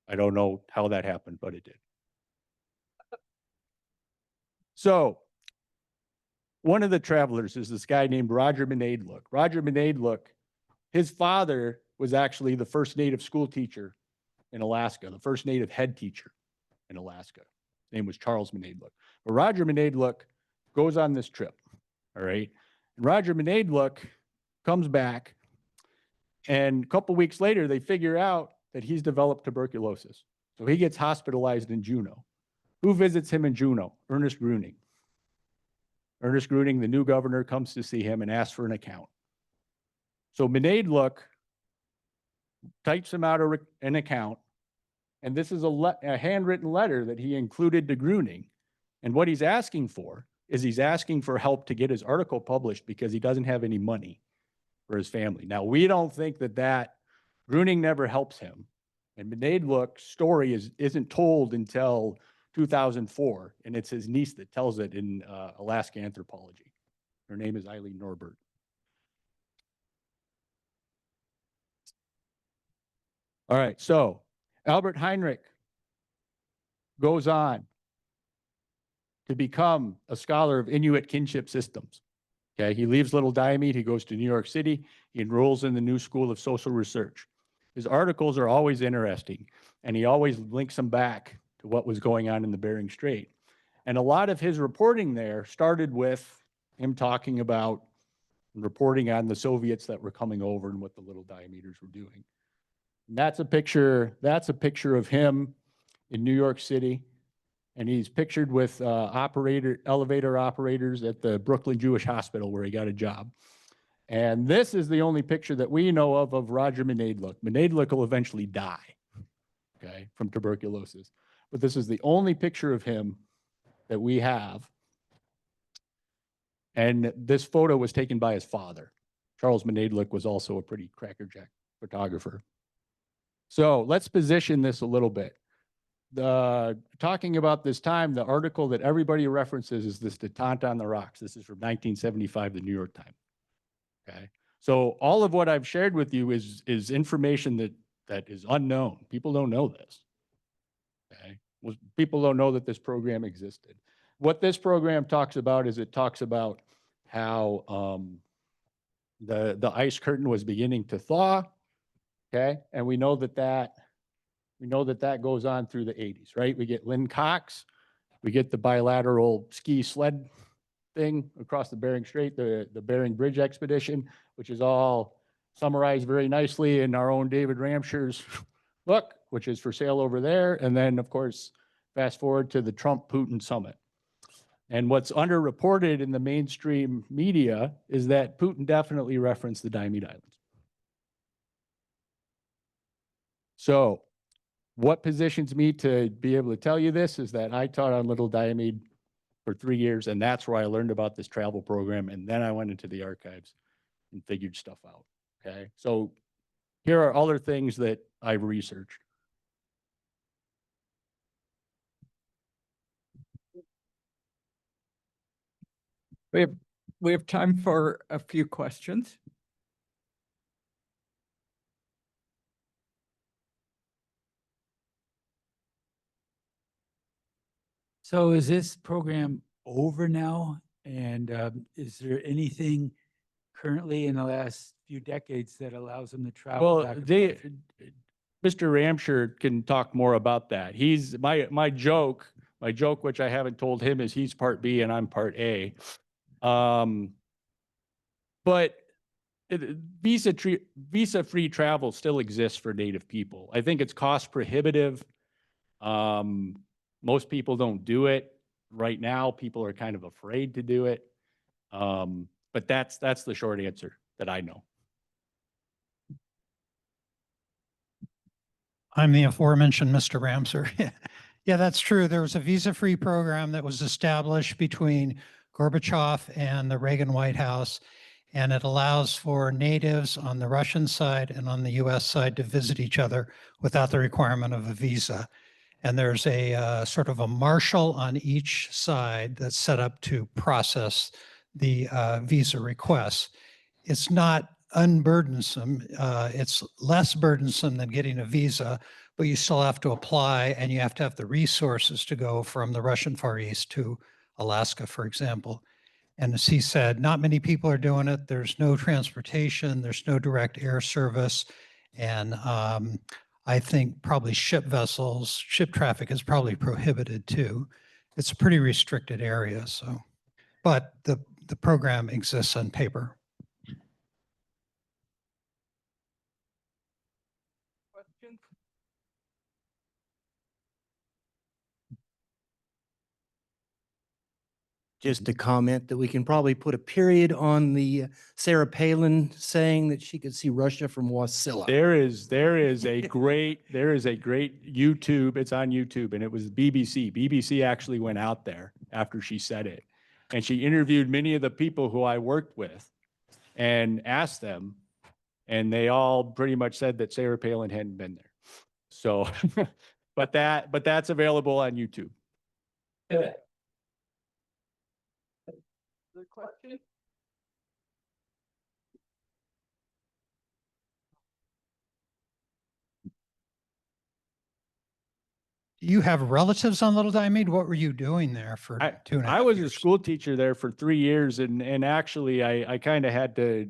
I don't know how that happened, but it did. So one of the travelers is this guy named Roger Mnaidlook. Roger Mnaidlook, his father was actually the first native school teacher in Alaska, the first native head teacher in Alaska. His name was Charles Mnaidlook. But Roger Mnaidlook goes on this trip, all right? And Roger Mnaidlook comes back, and a couple weeks later, they figure out that he's developed tuberculosis. So he gets hospitalized in Juneau. Who visits him in Juneau? Ernest Gruning. Ernest Gruning, the new governor, comes to see him and asks for an account. So Mnaidlook types him out an account, and this is a handwritten letter that he included to Gruning. And what he's asking for is he's asking for help to get his article published because he doesn't have any money for his family. Now, we don't think that Gruning never helps him. And Mnaidlook's story isn't told until 2004, and it's his niece that tells it in Alaska Anthropology. Her name is Eileen Norbert. All right, so Albert Heinrich goes on to become a scholar of Inuit kinship systems. Okay, he leaves Little Diomede, he goes to New York City, he enrolls in the New School of Social Research. His articles are always interesting, and he always links them back to what was going on in the Bering Strait. And a lot of his reporting there started with him talking about reporting on the Soviets that were coming over and what the Little Diomeders were doing. And that's a picture of him in New York City. And he's pictured with elevator operators at the Brooklyn Jewish Hospital where he got a job. And this is the only picture that we know of Roger Mnaidlook. Mnaidlook will eventually die, okay, from tuberculosis. But this is the only picture of him that we have. And this photo was taken by his father. Charles Mnaidlook was also a pretty crackerjack photographer. So let's position this a little bit. Talking about this time, the article that everybody references is this Detente on the Rocks. This is from 1975, the New York Times. Okay, so all of what I've shared with you is information that is unknown. People don't know this. Okay, people don't know that this program existed. What this program talks about is it talks about how the ice curtain was beginning to thaw. Okay, and we know that goes on through the 80s, right? We get Lynn Cox, we get the bilateral ski sled thing across the Bering Strait, the Bering Bridge expedition, which is all summarized very nicely in our own David Ramsher's book, which is for sale over there. And then, of course, fast forward to the Trump-Putin summit. And what's underreported in the mainstream media is that Putin definitely referenced the Diomede Islands. So what positions me to be able to tell you this is that I taught on Little Diomede for 3 years, and that's where I learned about this travel program. And then I went into the archives and figured stuff out. Okay, so here are other things that I've researched. We have time for a few questions. So is this program over now? And is there anything currently in the last few decades that allows them to travel Well, back and forth? Mr. Ramsher can talk more about that. He's my joke, which I haven't told him, is he's part B and I'm part A. But visa-free travel still exists for Native people. I think it's cost prohibitive. Most people don't do it. Right now, people are kind of afraid to do it. But that's the short answer that I know. I'm the aforementioned Mr. Ramsar. Yeah, that's true. There was a visa-free program that was established between Gorbachev and the Reagan White House, and it allows for natives on the Russian side and on the US side to visit each other without the requirement of a visa. And there's a sort of a marshal on each side that's set up to process the visa requests. It's not unburdensome. It's less burdensome than getting a visa, but you still have to apply and you have to have the resources to go from the Russian Far East to Alaska, for example. And as he said, not many people are doing it. There's no transportation, there's no direct air service. And I think probably ship traffic is probably prohibited too. It's a pretty restricted area, so. But the program exists on paper. Questions? Just a comment that we can probably put a period on the Sarah Palin saying that she could see Russia from Wasilla. There is a great YouTube, it's on YouTube, and it was BBC. BBC actually went out there after she said it. And she interviewed many of the people who I worked with and asked them, and they all pretty much said that Sarah Palin hadn't been there. So, but that's available on YouTube. Other question? Do you have relatives on Little Diomede? What were you doing there for I, 2.5 I was a years? school teacher there for 3 years, and actually I kind of had to,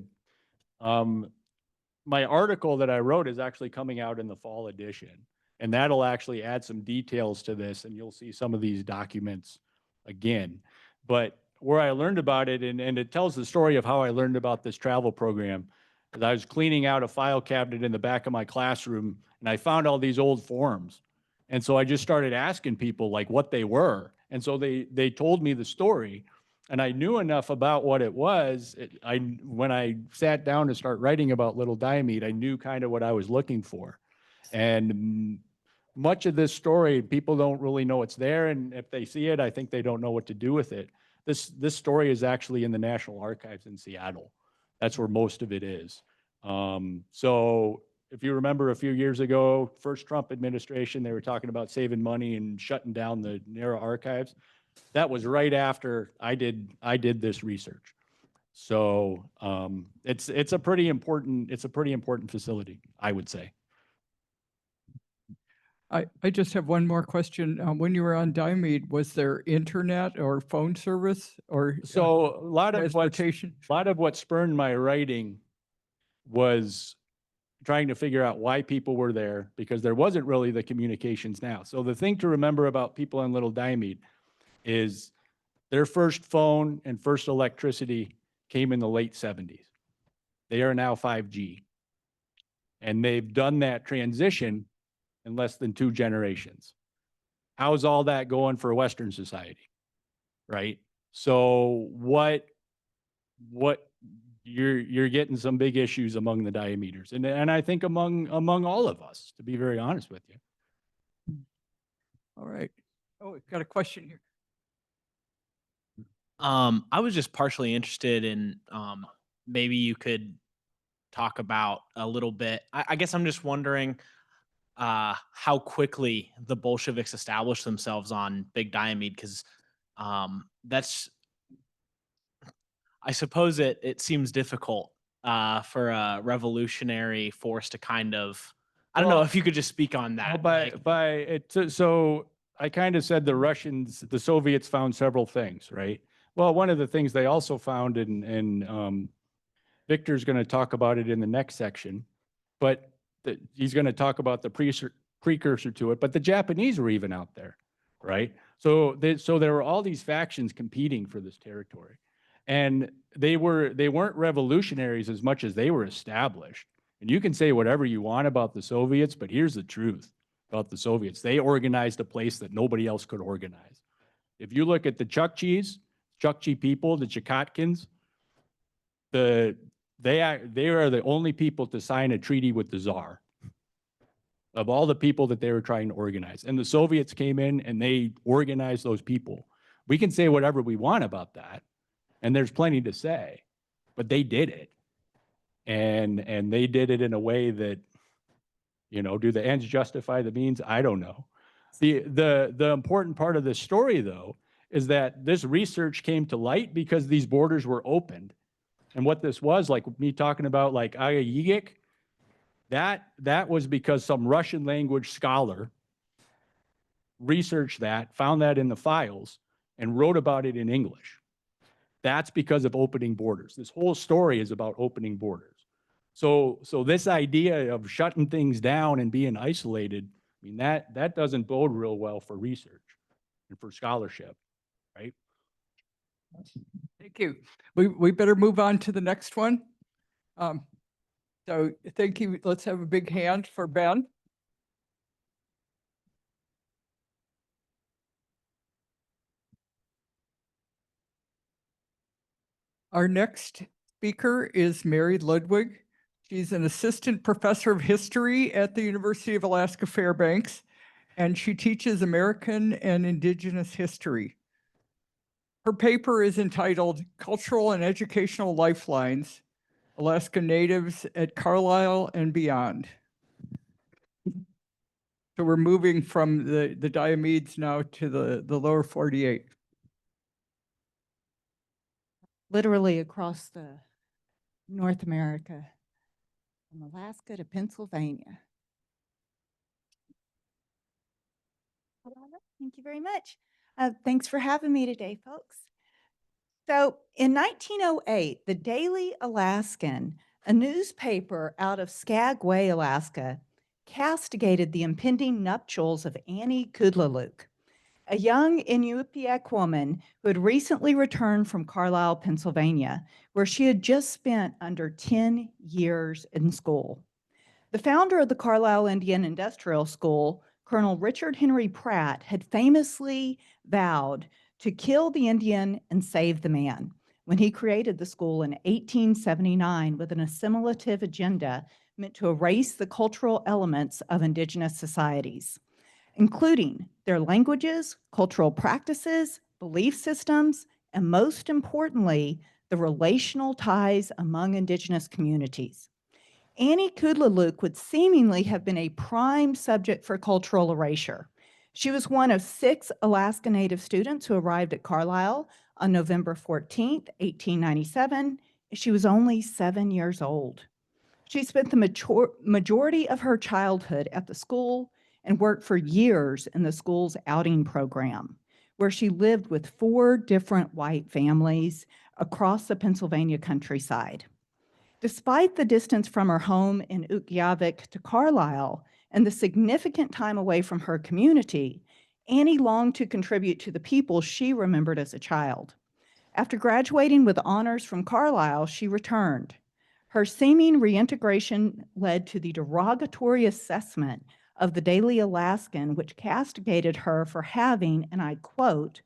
my article that I wrote is actually coming out in the fall edition, and that'll actually add some details to this, and you'll see some of these documents again. But where I learned about it, and it tells the story of how I learned about this travel program, because I was cleaning out a file cabinet in the back of my classroom, and I found all these old forms. And so I just started asking people like what they were. And so they told me the story, and I knew enough about what it was. When I sat down to start writing about Little Diomede, I knew kind of what I was looking for. And much of this story, people don't really know it's there. And if they see it, I think they don't know what to do with it. This story is actually in the National Archives in Seattle. That's where most of it is. So if you remember a few years ago, first Trump administration, they were talking about saving money and shutting down the NARA archives. That was right after I did this research. So it's a pretty important facility, I would say. I just have one more question. When you were on Diomede, was there internet or phone service or So a lot of transportation? what spurred my writing was trying to figure out why people were there, because there wasn't really the communications now. So the thing to remember about people on Little Diomede is their first phone and first electricity came in the late 70s. They are now 5G. And they've done that transition in less than 2 generations. How's all that going for Western society? Right? So what you're getting some big issues among the Diomeders, and I think among all of us, to be very honest with you. All right. Oh, we've got a question here. I was just partially interested in maybe you could talk about a little bit. I guess I'm just wondering how quickly the Bolsheviks established themselves on Big Diomede, because that's, I suppose it seems difficult for a revolutionary force to kind of, I don't know Well, if you could just speak on that. So I kind of said the Soviets found several things, right? Well, one of the things they also found, and Victor's going to talk about it in the next section, but he's going to talk about the precursor to it, but the Japanese were even out there, right? So there were all these factions competing for this territory, and they weren't revolutionaries as much as they were established. And you can say whatever you want about the Soviets, but here's the truth about the Soviets. They organized a place that nobody else could organize. If you look at the Chukchi people, the Chukotkins, they are the only people to sign a treaty with the Tsar of all the people that they were trying to organize. And the Soviets came in and they organized those people. We can say whatever we want about that, and there's plenty to say, but they did it. And they did it in a way that, do the ends justify the means? I don't know. The important part of this story, though, is that this research came to light because these borders were opened. And what this was, like me talking about like Aya Yigik, that was because some Russian language scholar researched that, found that in the files, and wrote about it in English. That's because of opening borders. This whole story is about opening borders. So this idea of shutting things down and being isolated, I mean, that doesn't bode real well for research and for scholarship, right? Thank you. We better move on to the next one. So thank you. Let's have a big hand for Ben. Our next speaker is Mary Ludwig. She's an assistant professor of history at the University of Alaska Fairbanks, and she teaches American and Indigenous history. Her paper is entitled Cultural and Educational Lifelines, Alaska Natives at Carlisle and Beyond. So we're moving from the Diomedes now to the lower 48. Literally across the North America, from Alaska to Pennsylvania. Thank you very much. Thanks for having me today, folks. So in 1908, the Daily Alaskan, a newspaper out of Skagway, Alaska, castigated the impending nuptials of Annie Kudlaluk, a young Inupiaq woman who had recently returned from Carlisle, Pennsylvania, where she had just spent under 10 years in school. The founder of the Carlisle Indian Industrial School, Colonel Richard Henry Pratt, had famously vowed to kill the Indian and save the man when he created the school in 1879 with an assimilative agenda meant to erase the cultural elements of Indigenous societies, including their languages, cultural practices, belief systems, and most importantly, the relational ties among Indigenous communities. Annie Kudlaluk would seemingly have been a prime subject for cultural erasure. She was one of 6 Alaska Native students who arrived at Carlisle on November 14th, 1897. She was only 7 years old. She spent the majority of her childhood at the school and worked for years in the school's outing program, where she lived with 4 different white families across the Pennsylvania countryside. Despite the distance from her home in Utqiagvik to Carlisle and the significant time away from her community, Annie longed to contribute to the people she remembered as a child. After graduating with honors from Carlisle, she returned. Her seeming reintegration led to the derogatory assessment of the Daily Alaskan, which castigated her for having, and I quote,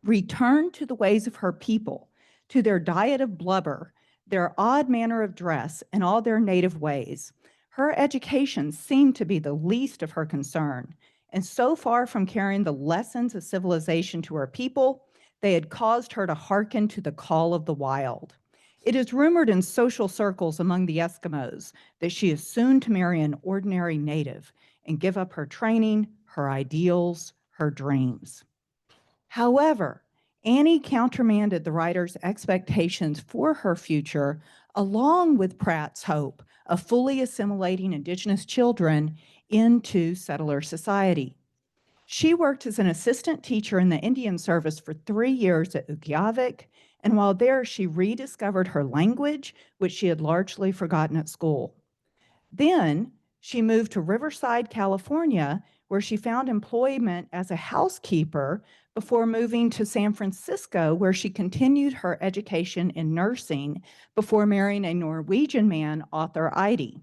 returned to the ways of her people, to their diet of blubber, their odd manner of dress, and all their native ways. Her education seemed to be the least of her concern, and so far from carrying the lessons of civilization to her people, they had caused her to hearken to the call of the wild. It is rumored in social circles among the Eskimos that she is soon to marry an ordinary native and give up her training, her ideals, her dreams. However, Annie countermanded the writer's expectations for her future, along with Pratt's hope of fully assimilating Indigenous children into settler society. She worked as an assistant teacher in the Indian Service for 3 years at Utqiagvik, and while there, she rediscovered her language, which she had largely forgotten at school. Then she moved to Riverside, California, where she found employment as a housekeeper before moving to San Francisco, where she continued her education in nursing before marrying a Norwegian man, author Eide.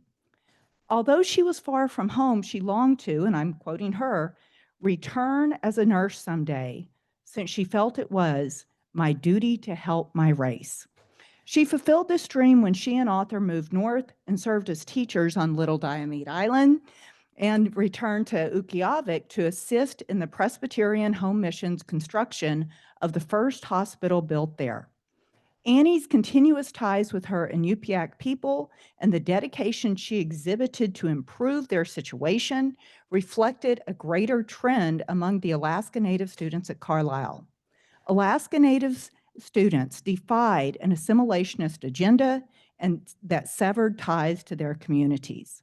Although she was far from home, she longed to, and I'm quoting her, return as a nurse someday, since she felt it was my duty to help my race. She fulfilled this dream when she and author moved north and served as teachers on Little Diomede Island and returned to Utqiagvik to assist in the Presbyterian Home Mission's construction of the first hospital built there. Annie's continuous ties with her Inupiaq people and the dedication she exhibited to improve their situation reflected a greater trend among the Alaska Native students at Carlisle. Alaska Native students defied an assimilationist agenda and that severed ties to their communities.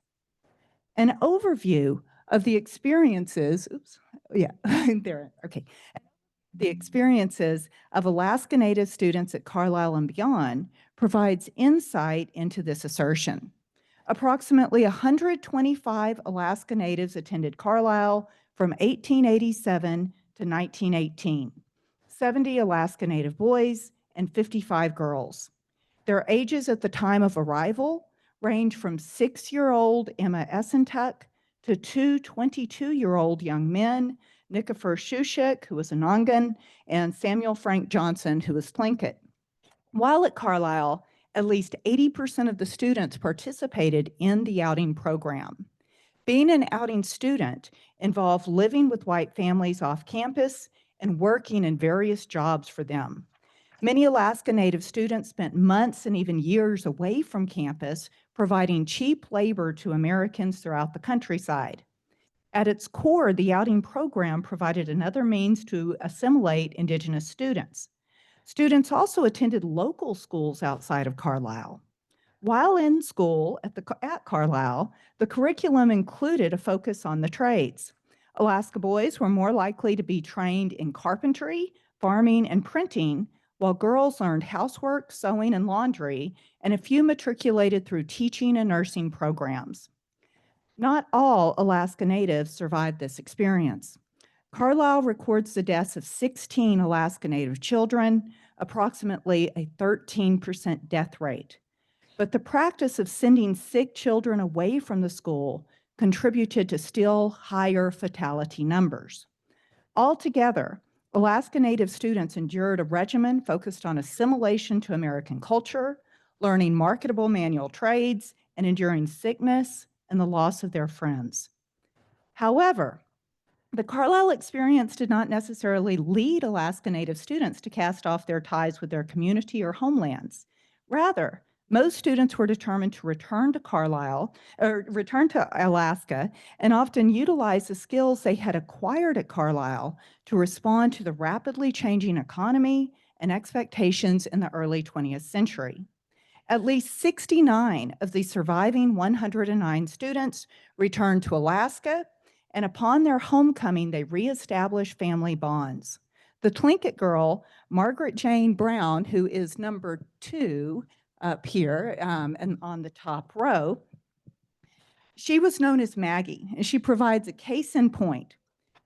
An overview of the experiences, there, okay. the experiences of Alaska Native students at Carlisle and beyond provides insight into this assertion. Approximately 125 Alaska Natives attended Carlisle from 1887 to 1918, 70 Alaska Native boys and 55 girls. Their ages at the time of arrival range from 6-year-old Emma Essentuck to two 22-year-old young men, Nikifor Shushik, who was a Nongan, and Samuel Frank Johnson, who was Tlingit. While at Carlisle, at least 80% of the students participated in the outing program. Being an outing student involved living with white families off campus and working in various jobs for them. Many Alaska Native students spent months and even years away from campus, providing cheap labor to Americans throughout the countryside. At its core, the outing program provided another means to assimilate Indigenous students. Students also attended local schools outside of Carlisle. While in school at Carlisle, the curriculum included a focus on the trades. Alaska boys were more likely to be trained in carpentry, farming, and printing, while girls learned housework, sewing, and laundry, and a few matriculated through teaching and nursing programs. Not all Alaska Natives survived this experience. Carlisle records the deaths of 16 Alaska Native children, approximately a 13% death rate. But the practice of sending sick children away from the school contributed to still higher fatality numbers. Altogether, Alaska Native students endured a regimen focused on assimilation to American culture, learning marketable manual trades, and enduring sickness and the loss of their friends. However, the Carlisle experience did not necessarily lead Alaska Native students to cast off their ties with their community or homelands. Rather, most students were determined to return to Alaska, and often utilize the skills they had acquired at Carlisle to respond to the rapidly changing economy and expectations in the early 20th century. At least 69 of the surviving 109 students returned to Alaska, and upon their homecoming, they reestablished family bonds. The Tlingit girl, Margaret Jane Brown, who is number 2 up here and on the top row, she was known as Maggie, and she provides a case in point.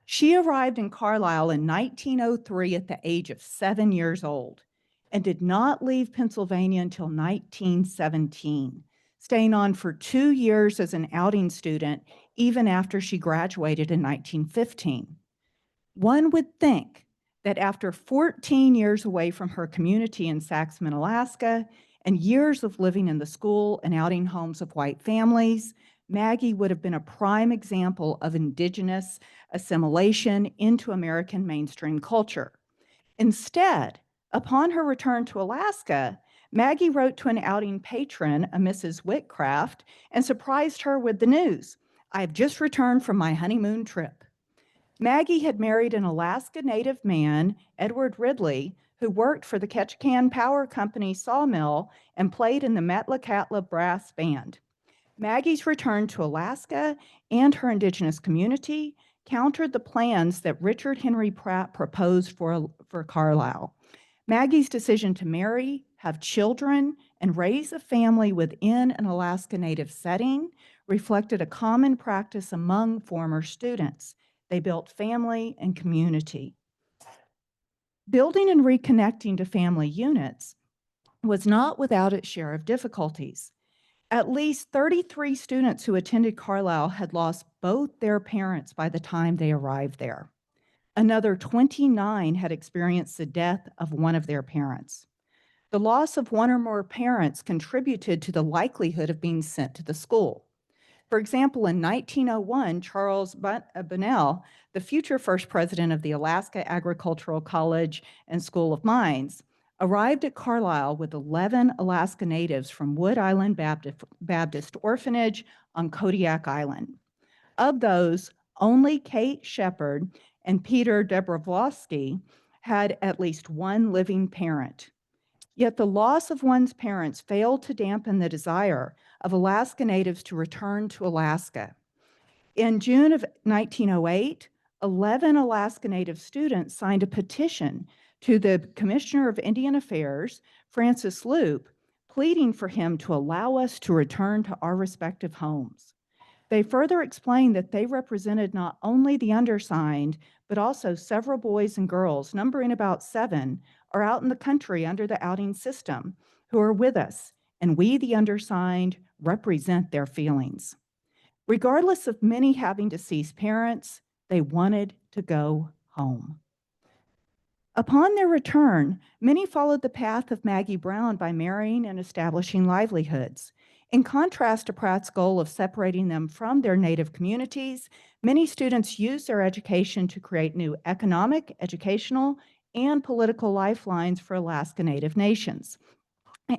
She arrived in Carlisle in 1903 at the age of 7 years old and did not leave Pennsylvania until 1917, staying on for 2 years as an outing student, even after she graduated in 1915. One would think that after 14 years away from her community in Saxman, Alaska, and years of living in the school and outing homes of white families, Maggie would have been a prime example of Indigenous assimilation into American mainstream culture. Instead, upon her return to Alaska, Maggie wrote to an outing patron, a Mrs. Whitcraft, and surprised her with the news: "I have just returned from my honeymoon trip." Maggie had married an Alaska Native man, Edward Ridley, who worked for the Ketchikan Power Company sawmill and played in the Metlakatla Brass Band. Maggie's return to Alaska and her Indigenous community countered the plans that Richard Henry Pratt proposed for Carlisle. Maggie's decision to marry, have children, and raise a family within an Alaska Native setting reflected a common practice among former students. They built family and community. Building and reconnecting to family units was not without its share of difficulties. At least 33 students who attended Carlisle had lost both their parents by the time they arrived there. Another 29 had experienced the death of one of their parents. The loss of one or more parents contributed to the likelihood of being sent to the school. For example, in 1901, Charles Bunnell, the future first president of the Alaska Agricultural College and School of Mines, arrived at Carlisle with 11 Alaska Natives from Wood Island Baptist Orphanage on Kodiak Island. Of those, only Kate Shepard and Peter Dobrovolsky had at least one living parent. Yet the loss of one's parents failed to dampen the desire of Alaska Natives to return to Alaska. In June of 1908, 11 Alaska Native students signed a petition to the Commissioner of Indian Affairs, Francis Loop, pleading for him to allow us to return to our respective homes. They further explained that they represented not only the undersigned, but also several boys and girls, numbering about 7, are out in the country under the outing system, who are with us, and we, the undersigned, represent their feelings. Regardless of many having deceased parents, they wanted to go home. Upon their return, many followed the path of Maggie Brown by marrying and establishing livelihoods. In contrast to Pratt's goal of separating them from their native communities, many students used their education to create new economic, educational, and political lifelines for Alaska Native nations,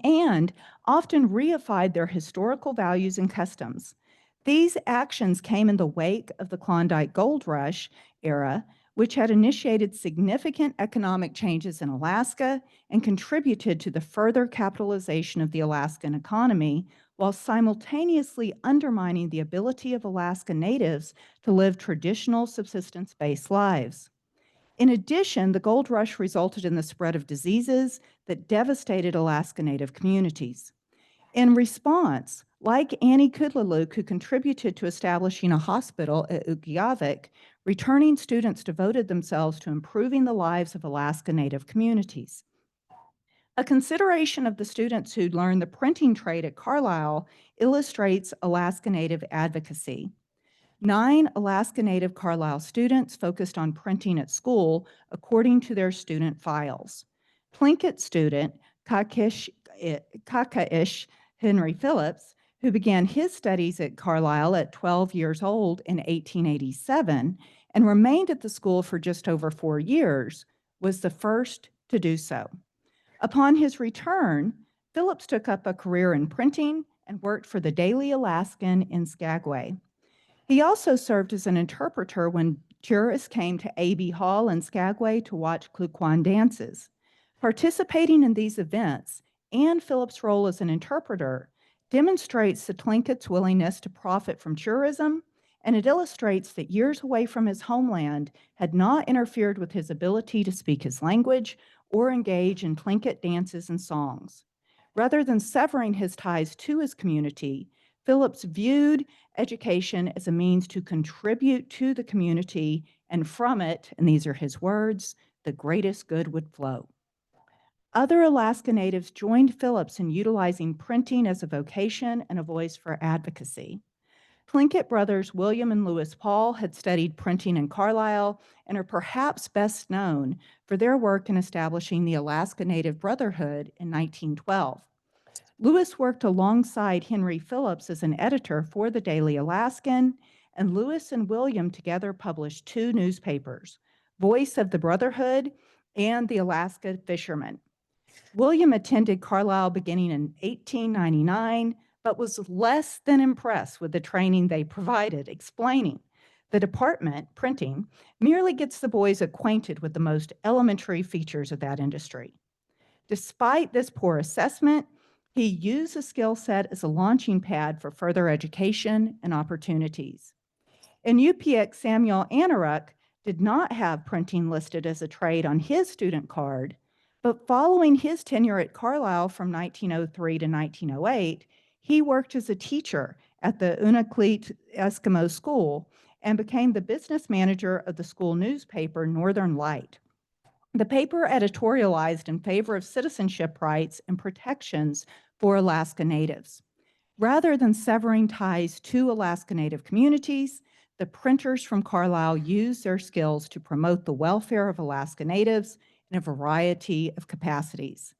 and often reified their historical values and customs. These actions came in the wake of the Klondike Gold Rush era, which had initiated significant economic changes in Alaska and contributed to the further capitalization of the Alaskan economy, while simultaneously undermining the ability of Alaska Natives to live traditional subsistence-based lives. In addition, the gold rush resulted in the spread of diseases that devastated Alaska Native communities. In response, like Annie Kudlaluk, who contributed to establishing a hospital at Ukqiavik, returning students devoted themselves to improving the lives of Alaska Native communities. A consideration of the students who'd learned the printing trade at Carlisle illustrates Alaska Native advocacy. 9 Alaska Native Carlisle students focused on printing at school according to their student files. Tlingit student Kakaish Henry Phillips, who began his studies at Carlisle at 12 years old in 1887 and remained at the school for just over 4 years, was the first to do so. Upon his return, Phillips took up a career in printing and worked for the Daily Alaskan in Skagway. He also served as an interpreter when tourists came to A.B. Hall in Skagway to watch Klukwan dances. Participating in these events and Phillips' role as an interpreter demonstrates the Tlinkit's willingness to profit from tourism, and it illustrates that years away from his homeland had not interfered with his ability to speak his language or engage in Tlingit dances and songs. Rather than severing his ties to his community, Phillips viewed education as a means to contribute to the community, and from it, and these are his words, the greatest good would flow. Other Alaska Natives joined Phillips in utilizing printing as a vocation and a voice for advocacy. Tlingit brothers William and Lewis Paul had studied printing in Carlisle and are perhaps best known for their work in establishing the Alaska Native Brotherhood in 1912. Lewis worked alongside Henry Phillips as an editor for the Daily Alaskan, and Lewis and William together published 2 newspapers, Voice of the Brotherhood and the Alaska Fisherman. William attended Carlisle beginning in 1899, but was less than impressed with the training they provided, explaining, "The department, printing, merely gets the boys acquainted with the most elementary features of that industry." Despite this poor assessment, he used the skill set as a launching pad for further education and opportunities. In Yupik, Samuel Anaruk did not have printing listed as a trade on his student card, but following his tenure at Carlisle from 1903 to 1908, he worked as a teacher at the Unalakleet Eskimo School and became the business manager of the school newspaper, Northern Light. The paper editorialized in favor of citizenship rights and protections for Alaska Natives. Rather than severing ties to Alaska Native communities, the printers from Carlisle used their skills to promote the welfare of Alaska Natives in a variety of capacities.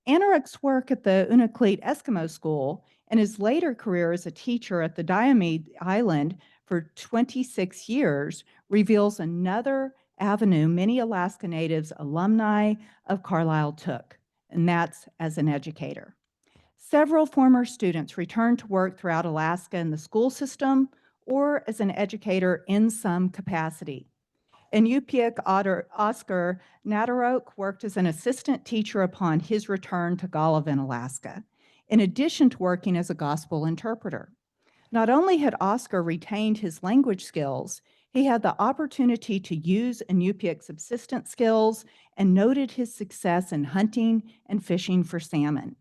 Anaruk's work at the Unalakleet Eskimo School and his later career as a teacher at the Diomedes Island for 26 years reveals another avenue many Alaska Natives alumni of Carlisle took, and that's as an educator. Several former students returned to work throughout Alaska in the school system or as an educator in some capacity. In Yupik, Oscar Nadarok worked as an assistant teacher upon his return to Golovin, Alaska, in addition to working as a gospel interpreter. Not only had Oscar retained his language skills, He had the opportunity to use Inupiaq subsistence skills and noted his success in hunting and fishing for salmon.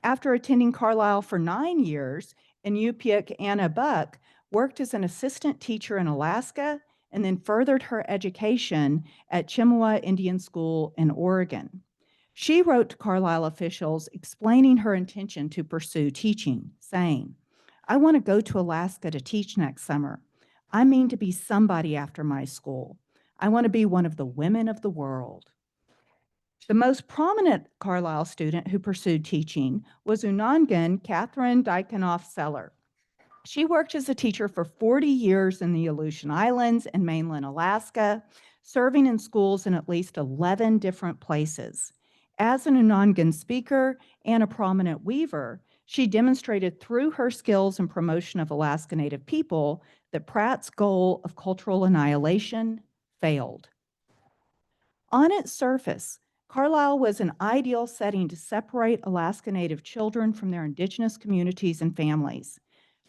After attending Carlisle for 9 years, Inupiaq Anna Buck worked as an assistant teacher in Alaska and then furthered her education at Chippewa Indian School in Oregon. She wrote to Carlisle officials explaining her intention to pursue teaching, saying, "I want to go to Alaska to teach next summer. I mean to be somebody after my school. I want to be one of the women of the world." The most prominent Carlisle student who pursued teaching was Unangan Catherine Dykenoff-Seller. She worked as a teacher for 40 years in the Aleutian Islands and mainland Alaska, serving in schools in at least 11 different places. As an Unangan speaker and a prominent weaver, she demonstrated through her skills in promotion of Alaska Native people that Pratt's goal of cultural annihilation failed. On its surface, Carlisle was an ideal setting to separate Alaska Native children from their indigenous communities and families.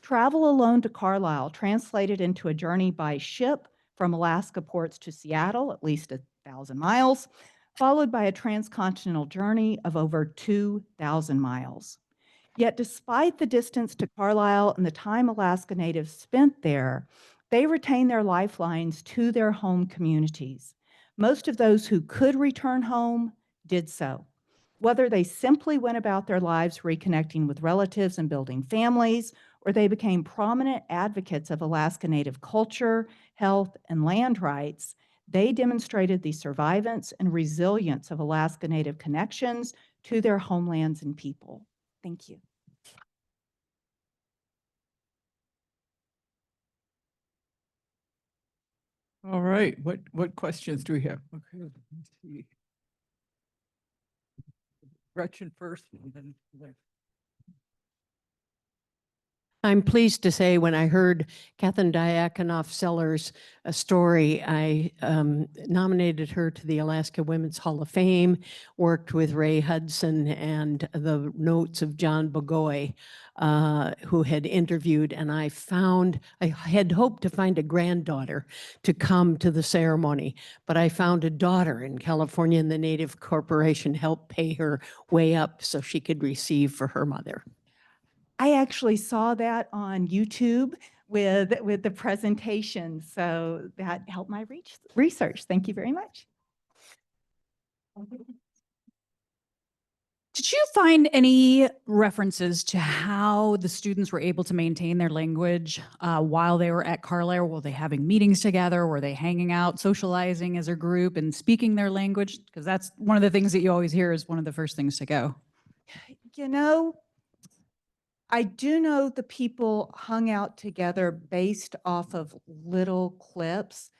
Travel alone to Carlisle translated into a journey by ship from Alaska ports to Seattle, at least 1,000 miles, followed by a transcontinental journey of over 2,000 miles. Yet despite the distance to Carlisle and the time Alaska Natives spent there, they retained their lifelines to their home communities. Most of those who could return home did so. Whether they simply went about their lives reconnecting with relatives and building families, or they became prominent advocates of Alaska Native culture, health, and land rights, they demonstrated the survivance and resilience of Alaska Native connections to their homelands and people. Thank you. All right, what questions do we have? Okay, let's see. Gretchen first, and then. I'm pleased to say when I heard Catherine Dyakonoff-Seller's story, I nominated her to the Alaska Women's Hall of Fame, worked with Ray Hudson and the notes of John Bogoy, who had interviewed, and I had hoped to find a granddaughter to come to the ceremony, but I found a daughter in California, and the Native Corporation helped pay her way up so she could receive for her mother. I actually saw that on YouTube with the presentation, so that helped my research. Thank you very much. Did you find any references to how the students were able to maintain their language while they were at Carlisle? Were they having meetings together? Were they hanging out, socializing as a group and speaking their language? Because that's one of the things that you always hear is one of the first things to go. You know, I do know the people hung out together based off of little clips.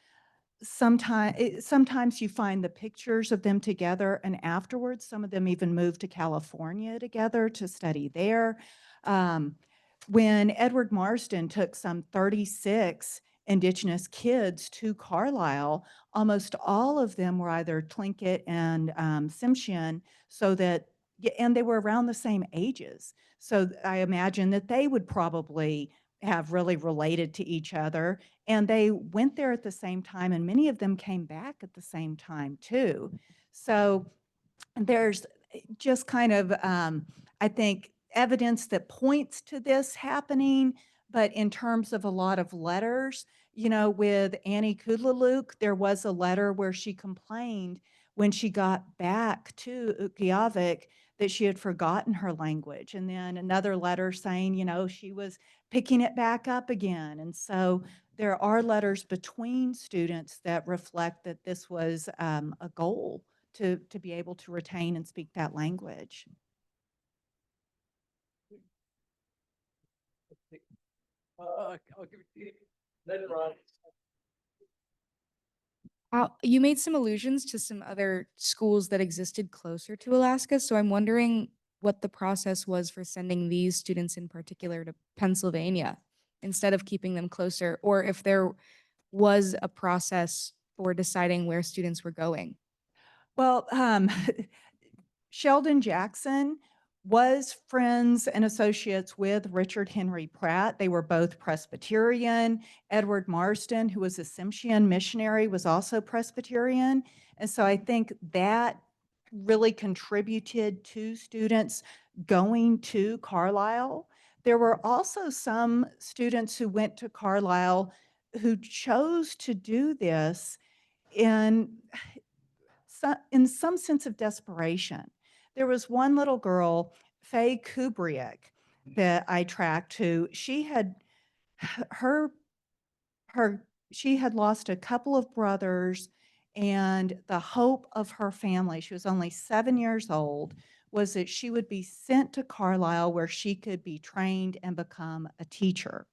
Sometimes you find the pictures of them together, and afterwards, some of them even moved to California together to study there. When Edward Marsden took some 36 Indigenous kids to Carlisle, almost all of them were either Tlingit and Tsimshian, and they were around the same ages. So I imagine that they would probably have really related to each other. And they went there at the same time, and many of them came back at the same time too. So there's just kind of, I think, evidence that points to this happening. But in terms of a lot of letters, you know, with Annie Kudlaluk, there was a letter where she complained when she got back to Utqiagvik that she had forgotten her language. And then another letter saying, you know, she was picking it back up again. And so there are letters between students that reflect that this was a goal to be able to retain and speak that language. I'll give it to you. Let it run. You made some allusions to some other schools that existed closer to Alaska, so I'm wondering what the process was for sending these students in particular to Pennsylvania instead of keeping them closer, or if there was a process for deciding where students were going. Well, Sheldon Jackson was friends and associates with Richard Henry Pratt. They were both Presbyterian. Edward Marsden, who was a Tsimshian missionary, was also Presbyterian. And so I think that really contributed to students going to Carlisle. There were also some students who went to Carlisle who chose to do this in some sense of desperation. There was one little girl, Faye Kubrick, that I tracked who she had her she had lost a couple of brothers, and the hope of her family, she was only 7 years old, was that she would be sent to Carlisle where she could be trained and become a teacher.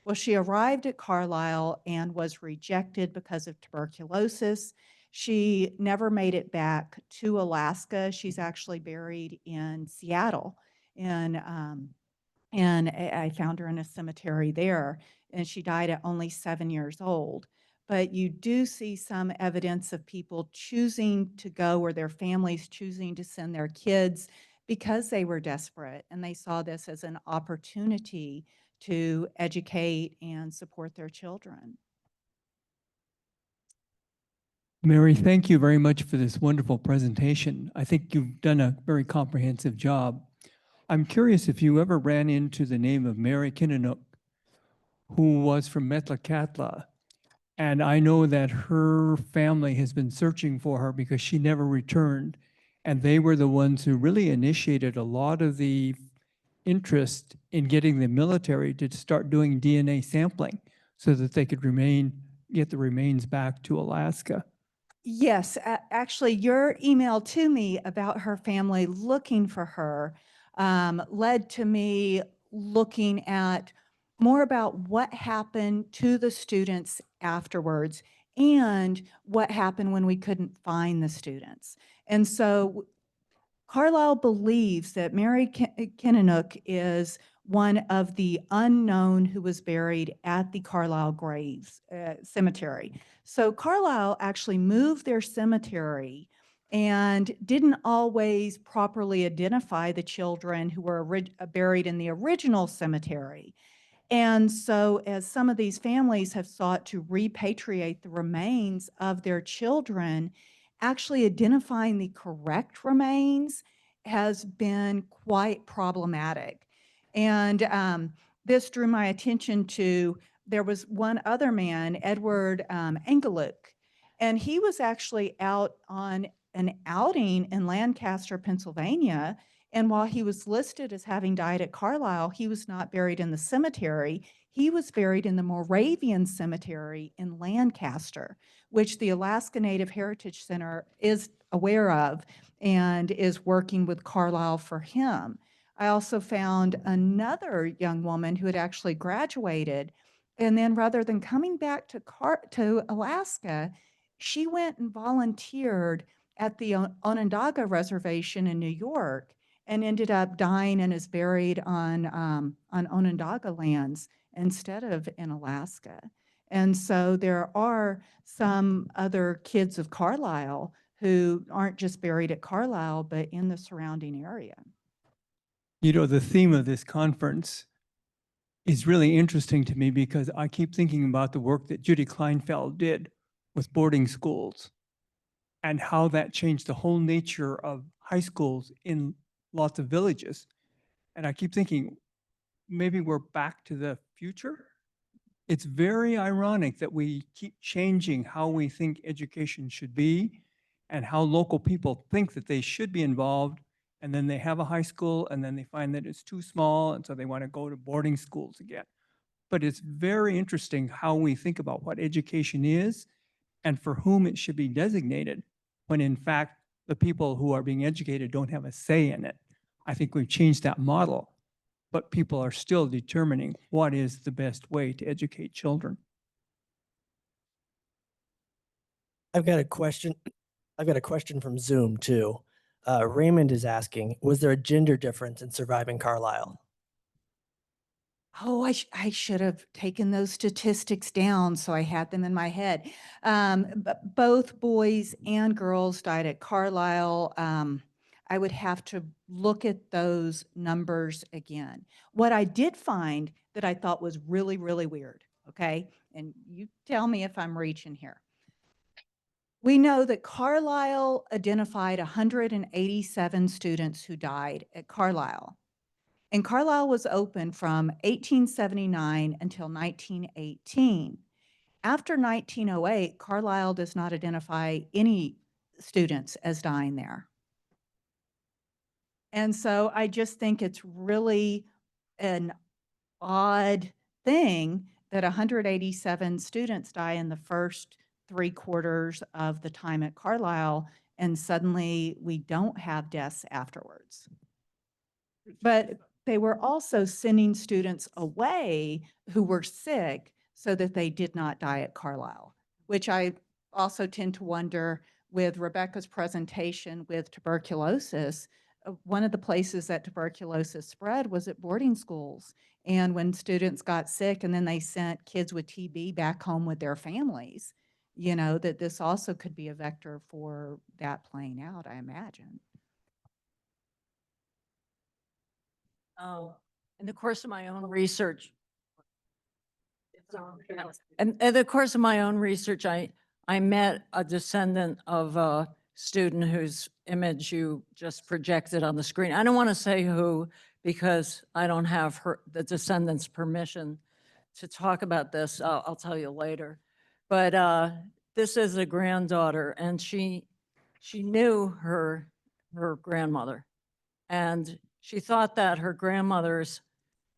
Well, she arrived at Carlisle and was rejected because of tuberculosis. She never made it back to Alaska. She's actually buried in Seattle. And I found her in a cemetery there, and she died at only 7 years old. But you do see some evidence of people choosing to go, or their families choosing to send their kids because they were desperate and they saw this as an opportunity to educate and support their children. Mary, thank you very much for this wonderful presentation. I think you've done a very comprehensive job. I'm curious if you ever ran into the name of Mary Kinnanook, who was from Metlakatla. And I know that her family has been searching for her because she never returned. And they were the ones who really initiated a lot of the interest in getting the military to start doing DNA sampling so that they could get the remains back to Alaska. Yes, actually, your email to me about her family looking for her led to me looking at more about what happened to the students afterwards and what happened when we couldn't find the students. And so Carlisle believes that Mary Kinnanook is one of the unknown who was buried at the Carlisle Graves Cemetery. So Carlisle actually moved their cemetery and didn't always properly identify the children who were buried in the original cemetery. And so as some of these families have sought to repatriate the remains of their children, actually identifying the correct remains has been quite problematic. And this drew my attention to, there was one other man, Edward Engeluk, and he was actually out on an outing in Lancaster, Pennsylvania. And while he was listed as having died at Carlisle, he was not buried in the cemetery. He was buried in the Moravian Cemetery in Lancaster, which the Alaska Native Heritage Center is aware of and is working with Carlisle for him. I also found another young woman who had actually graduated, and then rather than coming back to Alaska, she went and volunteered at the Onondaga Reservation in New York and ended up dying and is buried on Onondaga lands instead of in Alaska. And so there are some other kids of Carlisle who aren't just buried at Carlisle, but in the surrounding area. You know, the theme of this conference is really interesting to me because I keep thinking about the work that Judy Kleinfeld did with boarding schools and how that changed the whole nature of high schools in lots of villages. And I keep thinking, maybe we're back to the future. It's very ironic that we keep changing how we think education should be and how local people think that they should be involved. And then they have a high school and then they find that it's too small. And so they want to go to boarding schools again. But it's very interesting how we think about what education is and for whom it should be designated, when in fact, the people who are being educated don't have a say in it. I think we've changed that model, but people are still determining what is the best way to educate children. I've got a question. I've got a question from Zoom too. Raymond is asking, was there a gender difference in surviving Carlisle? Oh, I should have taken those statistics down so I had them in my head. But both boys and girls died at Carlisle. I would have to look at those numbers again. What I did find that I thought was really, really weird, okay? And you tell me if I'm reaching here. We know that Carlisle identified 187 students who died at Carlisle. And Carlisle was open from 1879 until 1918. After 1908, Carlisle does not identify any students as dying there. And so I just think it's really an odd thing that 187 students die in the first 3/4 of the time at Carlisle, and suddenly we don't have deaths afterwards. But they were also sending students away who were sick so that they did not die at Carlisle, which I also tend to wonder with Rebecca's presentation with tuberculosis. One of the places that tuberculosis spread was at boarding schools. And when students got sick and then they sent kids with TB back home with their families, you know, that this also could be a vector for that playing out, I imagine. Oh, in the course of my own research. And in the course of my own research, I met a descendant of a student whose image you just projected on the screen. I don't want to say who because I don't have the descendant's permission to talk about this. I'll tell you later. But this is a granddaughter, and she knew her grandmother, and she thought that her grandmother's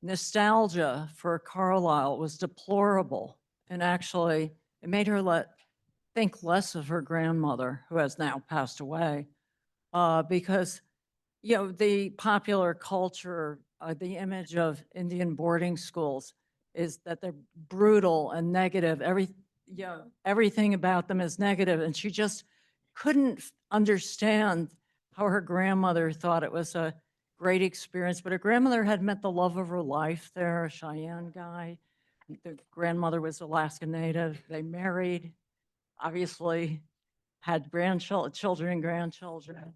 nostalgia for Carlisle was deplorable. And actually, it made her think less of her grandmother, who has now passed away, because, you know, the popular culture, the image of Indian boarding schools is that they're brutal and negative. Everything about them is negative. And she just couldn't understand how her grandmother thought it was a great experience. But her grandmother had met the love of her life there, a Cheyenne guy. The grandmother was Alaska Native. They married, obviously had children and grandchildren.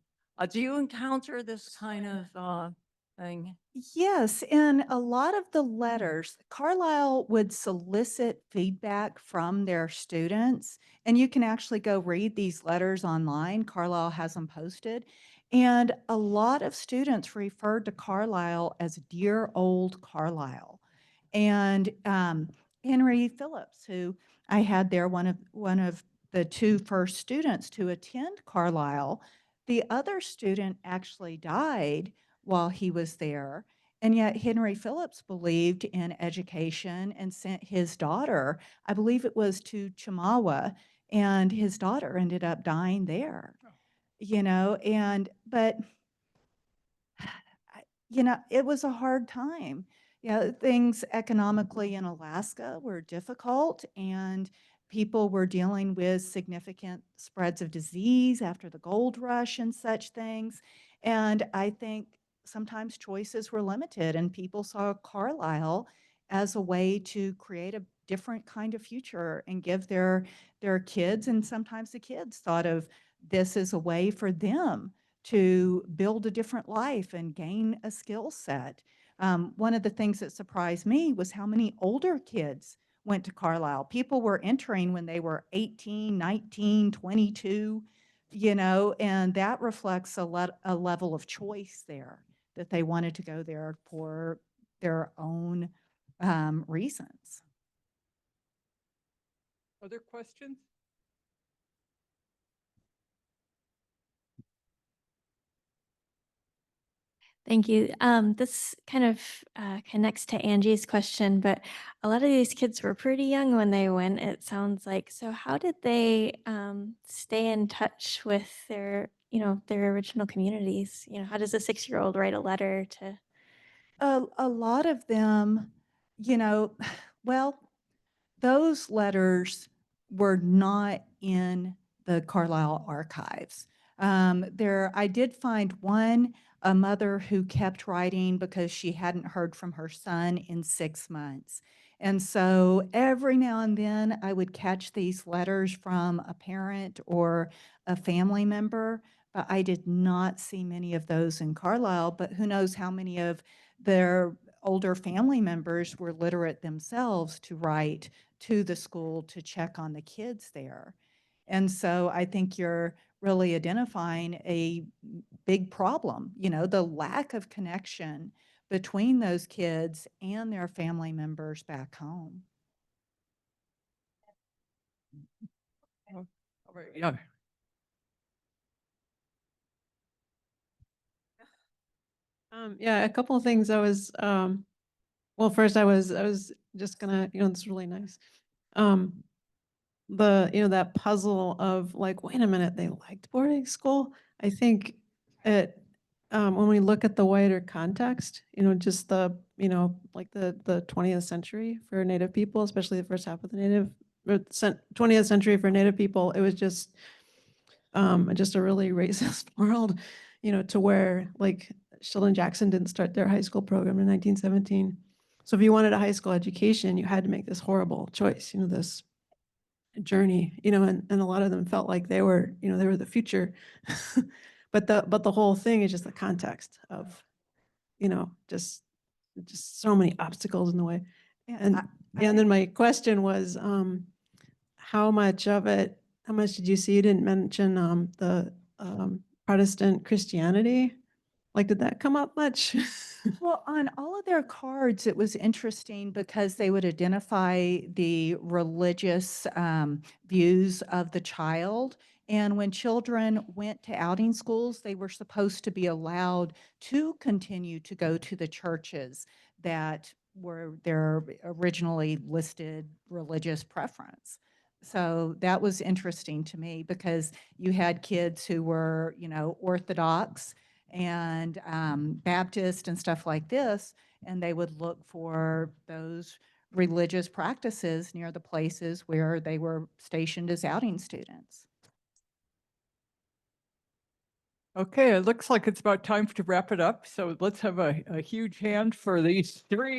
Do you encounter this kind of thing? Yes, in a lot of the letters, Carlisle would solicit feedback from their students, and you can actually go read these letters online. Carlisle has them posted. And a lot of students referred to Carlisle as dear old Carlisle. And Henry Phillips, who I had there, one of the two first students to attend Carlisle, the other student actually died while he was there. And yet Henry Phillips believed in education and sent his daughter, I believe it was to Chemawa, and his daughter ended up dying there. You know, but you know, it was a hard time. You know, things economically in Alaska were difficult, and people were dealing with significant spreads of disease after the gold rush and such things. And I think sometimes choices were limited, and people saw Carlisle as a way to create a different kind of future and give their kids, and sometimes the kids thought of this as a way for them to build a different life and gain a skill set. One of the things that surprised me was how many older kids went to Carlisle. People were entering when they were 18, 19, 22, you know, and that reflects a level of choice there, that they wanted to go there for their own reasons. Other questions? Thank you. This kind of connects to Angie's question, but a lot of these kids were pretty young when they went, it sounds like. So how did they stay in touch with their, their original communities? How does a 6-year-old write a letter to? A lot of them, you know, well, those letters were not in the Carlisle archives. I did find one, a mother who kept writing because she hadn't heard from her son in 6 months. And so every now and then I would catch these letters from a parent or a family member, but I did not see many of those in Carlisle, but who knows how many of their older family members were literate themselves to write to the school to check on the kids there. And so I think you're really identifying a big problem, the lack of connection between those kids and their family members back home. All right, yeah. Yeah, a couple of things well, first I was just gonna, it's really nice. That puzzle of like, wait a minute, they liked boarding school. I think when we look at the wider context, just like the 20th century for Native people, especially the first half of the 20th century for Native people, it was just a really racist world, to where like Sheldon Jackson didn't start their high school program in 1917. So if you wanted a high school education, you had to make this horrible choice, this journey, and a lot of them felt like they were the future. But the whole thing is just the context of, just so many obstacles in the way. Yeah, And and then my question was, how much did you see? You didn't mention the Protestant Christianity. Like, did that come up much? Well, on all of their cards, it was interesting because they would identify the religious views of the child. And when children went to outing schools, they were supposed to be allowed to continue to go to the churches that were their originally listed religious preference. So that was interesting to me because you had kids who were, Orthodox and Baptist and stuff like this, and they would look for those religious practices near the places where they were stationed as outing students. Okay, it looks like it's about time to wrap it up. So let's have a huge hand for these three